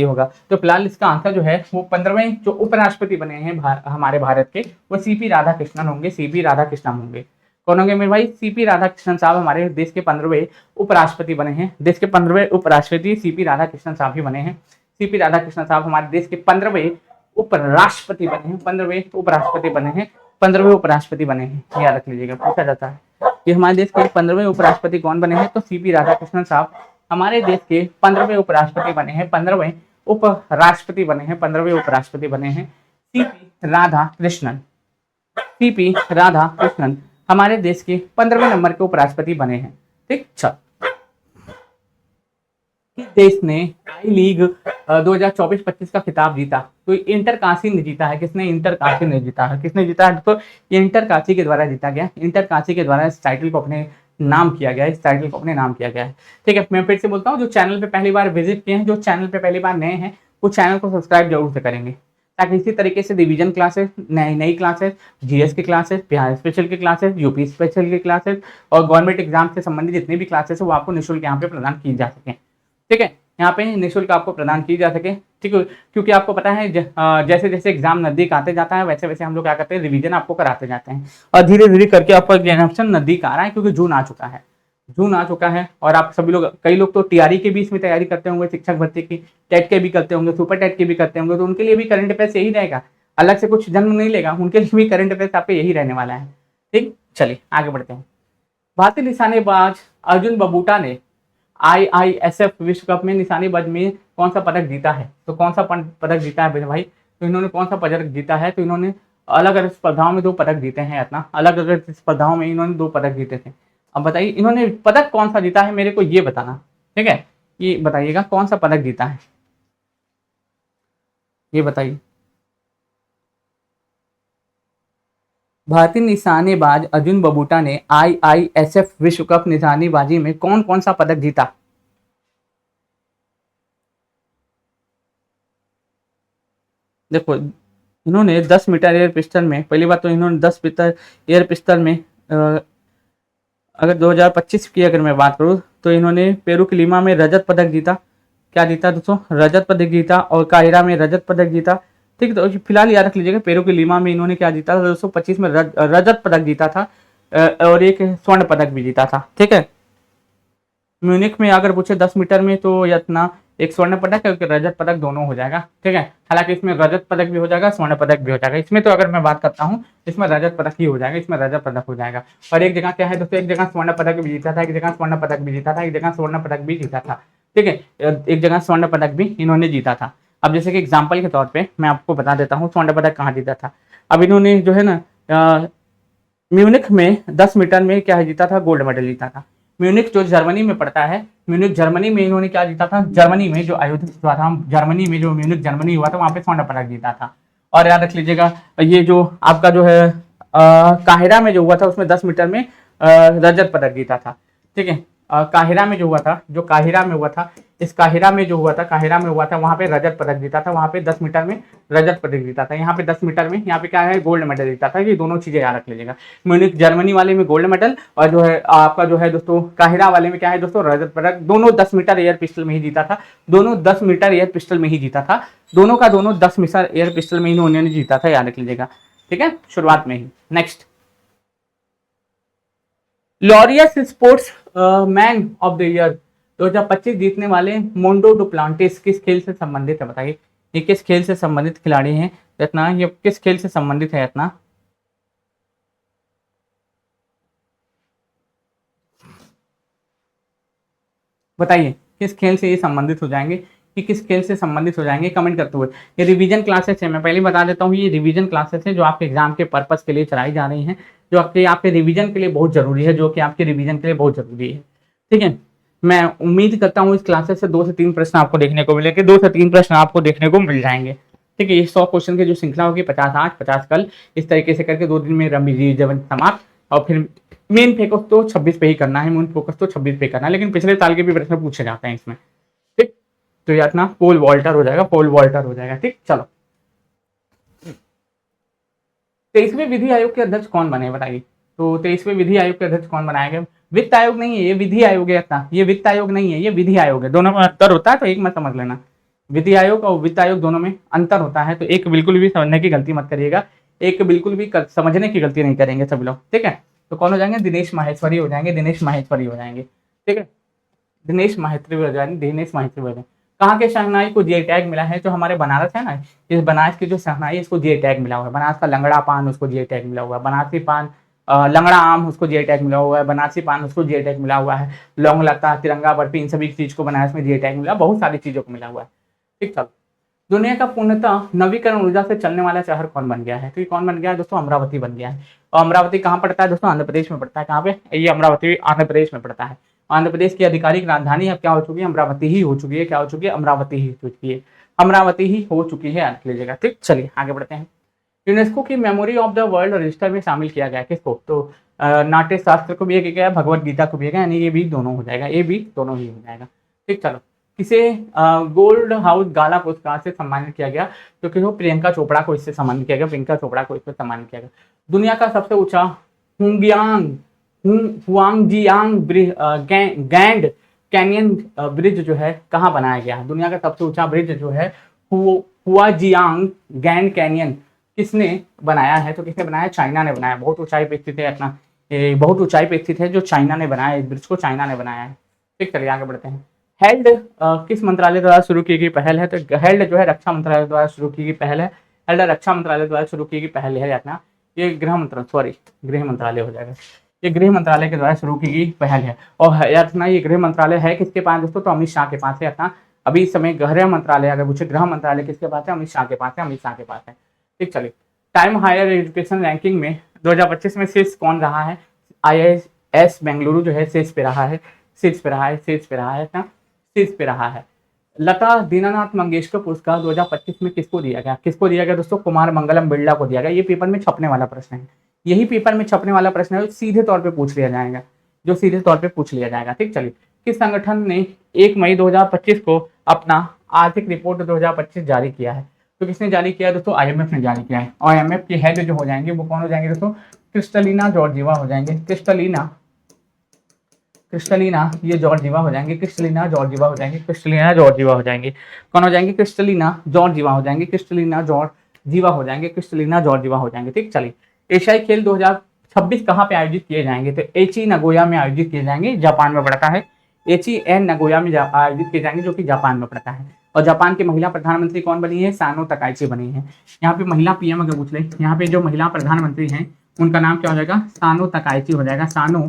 होगा। तो फिलहाल इसका आंसर जो है वो 15वें जो उपराष्ट्रपति बने हैं हमारे भारत के, वो सीपी राधाकृष्णन होंगे। सीपी राधाकृष्णन होंगे। कौन होंगे मेरे भाई, सीपी राधाकृष्णन साहब हमारे देश के 15वें उपराष्ट्रपति बने हैं। देश के 15वें उपराष्ट्रपति सीपी राधाकृष्णन साहब ही बने हैं। सीपी राधाकृष्णन साहब हमारे देश के 15वें उपराष्ट्रपति बने हैं। 15वें उपराष्ट्रपति बने हैं। 15वें उपराष्ट्रपति बने हैं, याद रख लीजिएगा, पूछा जाता है कि हमारे देश के 15वें उपराष्ट्रपति कौन बने हैं, तो सीपी राधाकृष्णन साहब हमारे देश के 15वें उपराष्ट्रपति बने हैं। 15वें उपराष्ट्रपति बने हैं। 15वें उपराष्ट्रपति बने हैं सीपी राधाकृष्णन। सीपी राधाकृष्णन हमारे देश के 15वें नंबर के उपराष्ट्रपति बने हैं, ठीक। चल, देश ने आई लीग 2024-25 का खिताब जीता, तो इंटर काशी ने जीता है। किसने, इंटर काशी ने जीता है। किसने जीता है, तो इंटर काशी के द्वारा जीता गया। इंटर काशी के द्वारा इस टाइटल को अपने नाम किया गया है। इस टाइटल को अपने नाम किया गया है, ठीक है। मैं फिर से बोलता हूँ, जो चैनल पे पहली बार विजिट किए हैं, जो चैनल पे पहली बार नए हैं, वो चैनल को सब्सक्राइब जरूर से करेंगे, ताकि इसी तरीके से रिवीजन क्लासेस, नई क्लासेस, जीएस की क्लासेस, बिहार स्पेशल की क्लासेस, यूपी स्पेशल की क्लासेस और गवर्नमेंट एग्जाम से संबंधित जितनी भी क्लासेस है वो आपको निःशुल्क यहाँ पे प्रदान की जा सके, ठीक है। यहाँ पे निःशुल्क आपको प्रदान की जा सके, ठीक है। क्योंकि आपको पता है जैसे जैसे एग्जाम नजदीक आते जाता है, वैसे वैसे हम लोग क्या करते हैं, रिवीजन आपको कराते जाते हैं। और धीरे धीरे करके आपका एग्जामिनेशन नजदीक आ रहा है, क्योंकि जून आ चुका है। और आप सभी लोग, कई लोग तो टीआरई के भी इसमें तैयारी करते होंगे, शिक्षक भर्ती की, टेट के भी करते होंगे, सुपर टेट के भी करते होंगे, तो उनके लिए भी करंट अफेयर्स यही रहेगा, अलग से कुछ जन्म नहीं लेगा, उनके लिए भी करंट अफेयर्स आपके यही रहने वाला है, ठीक। चलिए आगे बढ़ते हैं। भारतीय निशानेबाज अर्जुन बबूटा ने IISF विश्व कप में निशानेबाज में कौन सा पदक जीता है? तो कौन सा पदक जीता है मेरे भाई? तो इन्होंने कौन सा पदक जीता है? तो इन्होंने अलग अलग स्पर्धाओं में 2 पदक जीते हैं अपना, अलग अलग स्पर्धाओं में इन्होंने 2 पदक जीते थे। अब बताइए इन्होंने पदक कौन सा जीता है, मेरे को ये बताना, ठीक है? ये बताइएगा कौन सा पदक जीता है, ये बताइए। भारतीय निशानेबाज अर्जुन बबूटा ने IISF विश्व कप निशानेबाजी में कौन कौन सा पदक जीता? देखो इन्होंने 10 मीटर एयर पिस्टल में, पहली बात तो इन्होंने 10 मीटर एयर पिस्टल में अगर 2025 की अगर मैं बात करूँ तो इन्होंने पेरू की लीमा में रजत पदक जीता। क्या जीता दोस्तों? रजत पदक जीता। और काहिरा में रजत पदक जीता। ठीक है, तो फिलहाल याद रख लीजिएगा पेरू की लीमा में इन्होंने क्या जीता था, 225 में रजत पदक जीता था और एक स्वर्ण पदक भी जीता था। ठीक है, म्यूनिख में अगर पूछे 10 मीटर में तो इतना एक स्वर्ण पदक है, रजत पदक दोनों हो जाएगा। ठीक है, हालांकि इसमें रजत पदक भी हो जाएगा, स्वर्ण पदक भी हो जाएगा। इसमें तो अगर मैं बात करता हूँ इसमें रजत पदक ही हो जाएगा, इसमें रजत पदक हो जाएगा। और एक जगह क्या है दोस्तों, एक जगह स्वर्ण पदक भी जीता था, एक जगह स्वर्ण पदक भी जीता था, एक जगह स्वर्ण पदक भी जीता था। ठीक है, एक जगह स्वर्ण पदक भी इन्होंने जीता था। अब जैसे कि एग्जाम्पल के तौर पर मैं आपको बता देता हूँ स्वर्ण पदक कहाँ जीता था। अब इन्होंने जो है ना म्यूनिख में 10 मीटर में क्या जीता था, गोल्ड मेडल जीता था। म्यूनिख जो जर्मनी में पड़ता है, म्यूनिख जर्मनी में इन्होंने क्या जीता था, जर्मनी में जो आयोजित हुआ था, जर्मनी में जो म्यूनिख जर्मनी हुआ था वहां पे स्वर्ण पदक जीता था। और याद रख लीजिएगा ये जो आपका जो है काहिरा में जो हुआ था उसमें 10 मीटर में रजत पदक जीता था। ठीक है, काहिरा में जो हुआ था, जो काहिरा में हुआ था, इस काहिरा में जो हुआ था, काहिरा में हुआ था वहां पे रजत पदक जीता था, वहां पे 10 मीटर में रजत पदक जीता था। यहाँ पे 10 मीटर में यहाँ पे क्या है, गोल्ड मेडल जीता था। ये दोनों चीजें याद रख लीजिएगा, म्यूनिख जर्मनी वाले में गोल्ड मेडल और जो है आपका जो है दोस्तों काहिरा वाले में क्या है दोस्तों, रजत पदक। दोनों 10 मीटर एयर पिस्टल में ही जीता था, दोनों 10 मीटर एयर पिस्टल में ही जीता था, दोनों का दोनों 10 मीटर एयर पिस्टल में इन्होंने जीता था, याद रख लीजिएगा। ठीक है, शुरुआत में ही। Next, Laureus sportsman of the year 2025 जीतने वाले मोंडो डुप्लांटिस किस खेल से संबंधित है? बताइए ये किस खेल से संबंधित खिलाड़ी हैं इतना, ये किस खेल से संबंधित है इतना? बताइए किस खेल से ये संबंधित हो जाएंगे, कि किस खेल से संबंधित हो जाएंगे, कमेंट करते हुए। ये रिवीजन क्लासेस है, मैं पहले बता देता हूँ ये रिवीजन क्लासेस है जो आपके एग्जाम के पर्पस के लिए चलाई जा रही हैं, जो आपके रिवीजन के लिए बहुत जरूरी है, जो कि आपके रिवीजन के लिए बहुत जरूरी है। ठीक है, मैं उम्मीद करता हूँ इस क्लासेस से 2 से 3 प्रश्न आपको देखने को मिलेंगे, 2 से 3 प्रश्न आपको देखने को मिल जाएंगे। ठीक है, ये 100 क्वेश्चन की जो श्रृंखला होगी, 50 आज 50 कल, इस तरीके से करके 2 दिन में रिवीजन समाप्त। और फिर मेन फोकस तो 26 पे ही करना है, मेन फोकस तो 26 पे करना है, लेकिन पिछले साल के भी प्रश्न पूछे जाते हैं इसमें। ठीक, तो ये अपना पोल वॉल्टर हो जाएगा, पोल वॉल्टर हो जाएगा। ठीक, चलो 23वें विधि आयोग के अध्यक्ष कौन बने बताइए? तो 23वें विधि आयोग के अध्यक्ष कौन बनाया गया? वित्त आयोग नहीं है, ये विधि आयोग है अपना, ये वित्त आयोग नहीं है, ये विधि आयोग है। दोनों में अंतर होता है, तो एक मत समझ लेना, विधि आयोग और वित्त आयोग दोनों में अंतर होता है, तो एक बिल्कुल भी समझने की गलती मत करिएगा, एक बिल्कुल भी समझने की गलती नहीं करेंगे सब लोग। ठीक है, तो कौन हो जाएंगे? दिनेश माहेश्वरी हो जाएंगे, दिनेश माहेश्वरी हो जाएंगे। ठीक है, दिनेश माहेश्वरी हो जाएंगे, दिनेश माहेश्वरी हो जाएंगे। कहाँ के शहनाई को जीआई टैग मिला है? जो हमारे बनारस है ना, इस बनारस की जो शहनाई है इसको जीआई टैग मिला हुआ है। बनारस का लंगड़ा पान उसको जीआई टैग मिला हुआ है, बनारसी पान लंगड़ा आम उसको जीआई टैग मिला हुआ है, बनारसी पान उसको जीआई टैग मिला हुआ है, लौंग लता तिरंगा बर्फी इन सभी चीज को बनारस में जीआई टैग मिला, बहुत सारी चीजों को मिला हुआ है। ठीक, चलो दुनिया का पूर्णतः नवीकरण ऊर्जा से चलने वाला शहर कौन बन गया है? तो ये कौन बन गया है दोस्तों? अमरावती बन गया है। और अमरावती कहाँ पड़ता है दोस्तों? आंध्र प्रदेश में पड़ता है। कहाँ पे? ये अमरावती आंध्र प्रदेश में पड़ता है। आंध्र प्रदेश की आधिकारिक राजधानी अब क्या हो चुकी है? अमरावती ही हो चुकी है। क्या हो चुकी है? अमरावती ही हो चुकी है, अमरावती ही हो चुकी है, याद लीजिएगा। ठीक, चलिए आगे बढ़ते हैं। यूनेस्को की memory of the world register में शामिल किया गया किसको? तो नाट्य शास्त्र को भी किया गया, भगवत गीता को भी गया, यानी ये भी दोनों हो जाएगा, ये भी दोनों ही हो जाएगा। ठीक, चलो किसे गोल्ड हाउस गाला पुरस्कार से सम्मानित किया गया? तो किसी प्रियंका चोपड़ा को इससे सम्मानित किया गया, प्रियंका चोपड़ा को इससे सम्मानित किया गया। दुनिया का सबसे ऊंचा हुआंगजियांग ग्रैंड कैनियन ब्रिज जो है कहाँ बनाया गया? दुनिया का सबसे ऊंचा ब्रिज जो है हुआजियांग ग्रैंड कैनियन किसने बनाया है? तो किसने बनाया? चाइना ने बनाया। बहुत ऊंचाई पे स्थित है अपना, बहुत ऊंचाई पे स्थित है, जो चाइना ने बनाया, इस ब्रिज को चाइना ने बनाया है। ठीक, चलिए आगे बढ़ते हैं। हेल्ड किस मंत्रालय द्वारा शुरू की गई पहल है? तो हेल्ड जो है रक्षा मंत्रालय द्वारा शुरू की गई पहल है, हेल्ड रक्षा मंत्रालय द्वारा शुरू की गई पहल है अपना, ये गृह मंत्रालय हो जाएगा। ये गृह मंत्रालय के द्वारा शुरू की गई पहल है। और अपना ये गृह मंत्रालय है किसके पास दोस्तों, तो अमित शाह के पास है अपना। अभी इस समय गृह मंत्रालय अगर पूछे गृह मंत्रालय किसके पास है, अमित शाह के पास है, अमित शाह के पास है। ठीक, चलिए टाइम हायर एजुकेशन रैंकिंग में 2025 में शीर्ष कौन रहा है, IIS बेंगलुरु जो है शीर्ष पे रहा है, शीर्ष पे रहा है, शीर्ष पे रहा है ना, शीर्ष पे रहा है। लता दीनानाथ मंगेशकर पुरस्कार 2025 में किसको दिया गया, किसको दिया गया दोस्तों, कुमार मंगलम बिरला को दिया गया। ये पेपर में छपने वाला प्रश्न है, यही पेपर में छपने वाला प्रश्न है, सीधे तौर पे पूछ लिया जाएगा, जो सीधे तौर पे पूछ लिया जाएगा। ठीक, चलिए किस संगठन ने 1 मई 2025 को अपना आर्थिक रिपोर्ट 2025 जारी किया है, तो किसने जारी किया है दोस्तों, IMF ने जारी किया है। और IMF के हेड जो हो जाएंगे वो कौन हो जाएंगे दोस्तों, क्रिस्टलिना जॉर्जिवा हो जाएंगे, क्रिस्टलिना ये जॉर्जिवा हो जाएंगे, क्रिस्टलिना जॉर्जिवा हो जाएंगे, क्रिस्टलिना जॉर्जिवा हो जाएंगे, कौन हो जाएंगे, क्रिस्टलिना जॉर्जिवा हो जाएंगे, क्रिस्टलिना जॉर्जिवा हो जाएंगे, क्रिस्टलिना जॉर्जिवा हो जाएंगे। ठीक, चलिए एशियाई खेल 2026 कहाँ पे आयोजित किए जाएंगे, तो एची नगोया में आयोजित किए जाएंगे, जापान में पड़ता है, HEN नगोया में आयोजित किए जाएंगे, जो कि जापान में पड़ता है। और जापान की महिला प्रधानमंत्री कौन बनी है, सानो तकाइची बनी है। यहाँ पे महिला PM अगर पूछ ले, यहाँ पे जो महिला प्रधानमंत्री हैं उनका नाम क्या हो जाएगा, सानो तकाइची हो जाएगा, सानो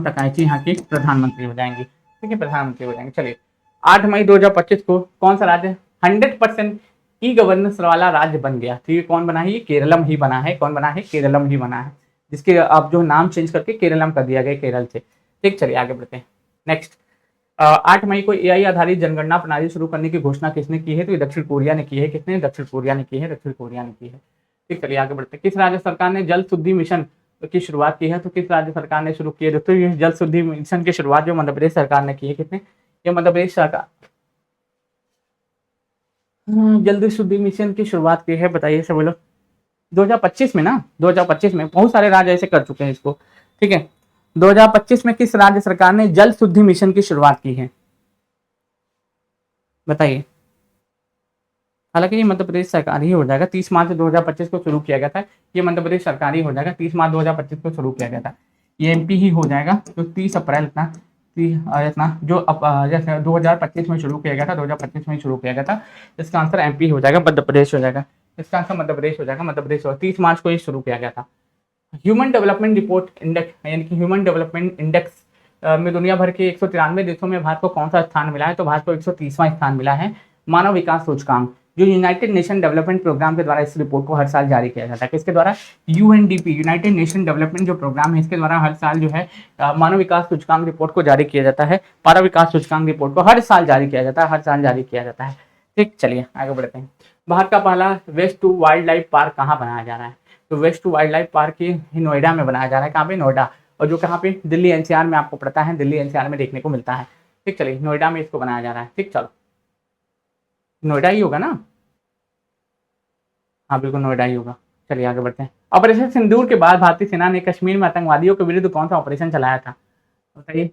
तकाइची यहाँ के प्रधानमंत्री हो जाएंगे। ठीक है, प्रधानमंत्री हो जाएंगे। चलिए 8 मई 2025 को कौन सा राज्य 100% ई गवर्नेंस वाला राज्य बन गया, ठीक है, कौन बना है, ये केरलम ही बना है, कौन बना है, केरलम ही बना है, जिसके अब जो नाम चेंज करके केरलम कर दिया गया, केरल से। ठीक, चलिए आगे बढ़ते हैं। नेक्स्ट 8 मई को AI आधारित जनगणना प्रणाली शुरू करने की घोषणा किसने की है, तो ये दक्षिण कोरिया ने की है, किसने, दक्षिण कोरिया ने की है, दक्षिण कोरिया ने की है। ठीक, चलिए आगे बढ़ते हैं। किस राज्य सरकार ने जल शुद्धि मिशन की शुरुआत की है, तो किस राज्य सरकार ने शुरू की है दोस्तों, ये जल शुद्धि मिशन की शुरुआत जो मध्य प्रदेश सरकार ने की है, किसने, ये मध्य प्रदेश सरकार जल शुद्धि मिशन की शुरुआत की है, बताइए सब लोग। 2025 में ना, 2025 में बहुत सारे राज्य ऐसे कर चुके हैं इसको। ठीक है, 2025 में किस राज्य सरकार ने जल शुद्धि मिशन की शुरुआत की है, बताइए। हालांकि ये मध्य प्रदेश सरकार ही हो जाएगा, 30 मार्च 2025 को शुरू किया गया था, ये मध्य प्रदेश सरकार ही हो जाएगा, 30 मार्च 2025 को शुरू किया गया था, ये MP ही हो जाएगा, तो 30 अप्रैल इतना जो जैसे 2025 में शुरू किया गया था, 2025 में शुरू किया गया था, इसका आंसर MP हो जाएगा, मध्य प्रदेश हो जाएगा, इसका आंसर मध्य प्रदेश हो जाएगा, मध्य प्रदेश हो, 30 मार्च को ये शुरू किया गया था। ह्यूमन डेवलपमेंट रिपोर्ट इंडेक्स यानी कि ह्यूमन डेवलपमेंट इंडेक्स में दुनिया भर के 193 देशों में भारत को कौन सा स्थान मिला है, तो भारत को 130वां स्थान मिला है। मानव विकास सूचकांक जो यूनाइटेड नेशन डेवलपमेंट प्रोग्राम के द्वारा इस रिपोर्ट को हर साल जारी किया जाता है, किसके द्वारा, UNDP यूनाइटेड नेशन डेवलपमेंट जो प्रोग्राम है इसके द्वारा हर साल जो है मानव विकास सूचकांक रिपोर्ट को जारी किया जाता है, मानव विकास सूचकांक रिपोर्ट को हर साल जारी किया जाता है, हर साल जारी किया जाता है। ठीक, चलिए आगे बढ़ते हैं। भारत का पहला waste to wildlife park कहाँ बनाया जा रहा है, तो waste to wildlife park ही नोएडा में बनाया जा रहा है, कहाँ पे, नोएडा, और जो कहाँ पे, दिल्ली NCR में आपको पड़ता है, दिल्ली NCR में देखने को मिलता है। ठीक, चलिए नोएडा में इसको बनाया जा रहा है। ठीक, चलो नोएडा ही होगा ना, हाँ बिल्कुल नोएडा ही होगा। चलिए आगे बढ़ते हैं। ऑपरेशन सिंदूर के बाद भारतीय सेना ने कश्मीर में आतंकवादियों के विरुद्ध कौन सा ऑपरेशन चलाया था, बताइए,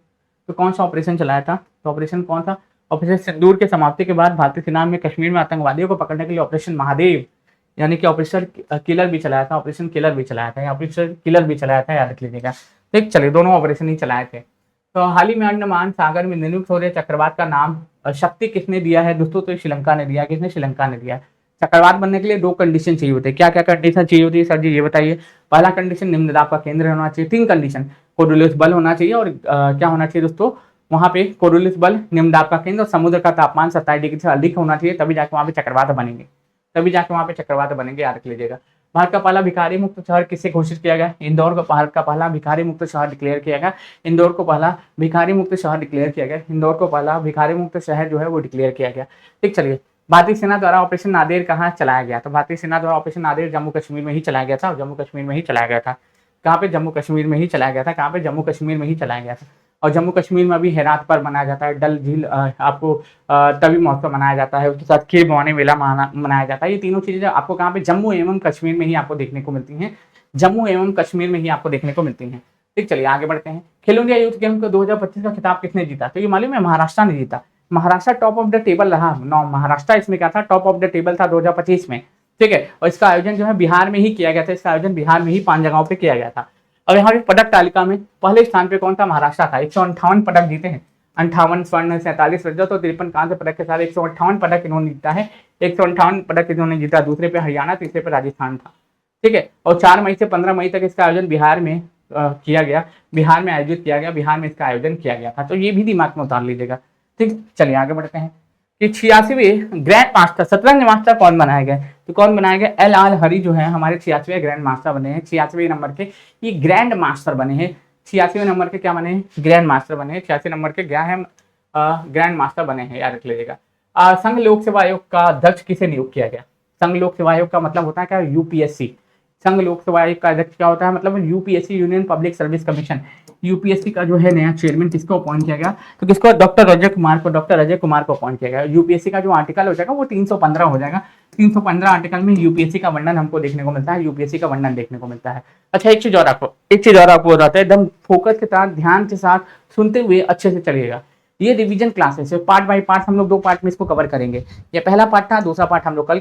तो कौन सा ऑपरेशन चलाया था, तो ऑपरेशन कौन सा, ऑपरेशन सिंदूर के समाप्ति के बाद भारतीय सेना में कश्मीर में आतंकवादियों को पकड़ने के लिए ऑपरेशन महादेव यानी कि ऑपरेशन किलर भी चलाया था, ऑपरेशन किलर भी चलाया था, ऑपरेशन किलर भी चलाया था, याद रख लीजिएगा। ठीक, चलिए दोनों ऑपरेशन ही चलाए थे। तो हाल ही में अंडमान सागर में नियुक्त हो रहे चक्रवात का नाम शक्ति किसने दिया है दोस्तों, तो श्रीलंका ने दिया, किसने, श्रीलंका ने दिया। चक्रवात बनने के लिए 2 कंडीशन चाहिए होते हैं, क्या क्या कंडीशन चाहिए होती है सर जी, ये बताइए। पहला कंडीशन निम्न दाब का केंद्र होना चाहिए, 3 कंडीशन, कोरोलिस बल होना चाहिए, और क्या होना चाहिए दोस्तों, वहाँ पे कोरोलिस बल, निम्न दाब का केंद्र और समुद्र का तापमान 27 डिग्री से अधिक होना चाहिए, तभी जाके वहाँ पे चक्रवात बनेंगे, तभी जाके वहाँ पे चक्रवात बनेंगे, याद रख लीजिएगा। भारत का पहला भिखारी मुक्त शहर किसे घोषित किया गया, इंदौर को भारत का पहला भिखारी मुक्त शहर डिक्लेयर किया गया, इंदौर को पहला भिखारी मुक्त शहर डिक्लेयर किया गया, इंदौर को पहला भिखारी मुक्त शहर जो है वो डिक्लेयर किया गया। ठीक, चलिए भारतीय सेना द्वारा ऑपरेशन नादेर कहाँ चलाया गया, तो भारतीय सेना द्वारा ऑपरेशन नादेर जम्मू कश्मीर में ही चलाया गया था, और जम्मू कश्मीर में ही चलाया गया था, कहाँ पे, जम्मू कश्मीर में ही चलाया गया था, कहाँ पे, जम्मू कश्मीर में ही चलाया गया था। और जम्मू कश्मीर में भी हेरात पर मनाया जाता है, डल झील आपको तभी महोत्सव मनाया जाता है, उसके साथ खीर भवानी मेला मनाया जाता है। ये तीनों चीजें आपको कहाँ पे, जम्मू एवं कश्मीर में ही आपको देखने को मिलती हैं, जम्मू एवं कश्मीर में ही आपको देखने को मिलती हैं। ठीक, चलिए आगे बढ़ते हैं। खेलो इंडिया यूथ गेम को 2025 का खिताब किसने जीता, तो ये मालूम है, महाराष्ट्र ने जीता, Maharashtra top of the table रहा, महाराष्ट्र इसमें क्या था, टॉप ऑफ द टेबल था 2025 में। ठीक है, और इसका आयोजन जो है बिहार में ही किया गया था, इसका आयोजन बिहार में ही 5 जगहों पे किया गया था। अब यहाँ पे पदक तालिका में पहले स्थान पे कौन था, महाराष्ट्र था, 158 पदक जीते हैं, 58 स्वर्ण, 47 रजत और 53 कांस्य पदक के साथ 158 पदक इन्होंने जीता है, 158 पदक इन्होंने जीता। दूसरे पे हरियाणा, तीसरे पे राजस्थान था। ठीक है। और 4 मई से 15 मई तक इसका आयोजन बिहार में किया गया, बिहार में आयोजित किया गया, बिहार में इसका आयोजन किया गया था। तो ये भी दिमाग में उतार लीजिएगा। ठीक, चलिए आगे बढ़ते हैं कि 86वें ग्रैंड मास्टर, शतरंज मास्टर कौन बनाए गए? तो कौन बनाए गए? एल आर हरी जो है हमारे 86वें ग्रैंड मास्टर बने हैं। 86वें नंबर के ये ग्रैंड मास्टर बने हैं। 86वें नंबर के क्या बने हैं? ग्रैंड मास्टर बने हैं। 86 नंबर के क्या है? ग्रैंड मास्टर बने हैं, याद रख लीजिएगा। संघ लोक सेवा आयोग का अध्यक्ष किसे नियुक्त किया गया? संघ लोक सेवा आयोग का मतलब होता है क्या? यूपीएससी। संघ लोक सेवा आयोग का अध्यक्ष क्या होता है? मतलब UPSC, union public service commission. UPSC का जो है नया चेयरमैन किसको अपॉइंट किया गया? तो किसको? डॉक्टर अजय कुमार को, डॉक्टर अजय कुमार को अपॉइंट किया गया। यूपीएससी का जो आर्टिकल हो जाएगा वो 315 हो जाएगा। 315 आर्टिकल में यूपीएससी का वर्णन हमको देखने को मिलता है, यूपीएससी का वर्णन देखने को मिलता है। अच्छा, एक चीज और आपको बताते हैं, एकदम फोकस के साथ, ध्यान के साथ सुनते हुए अच्छे से चलिएगा। ये रिवीजन क्लासेस है, पार्ट बाय पार्ट हम लोग 2 पार्ट में इसको कवर करेंगे। ये पहला पार्ट था, दूसरा पार्ट हम लोग कल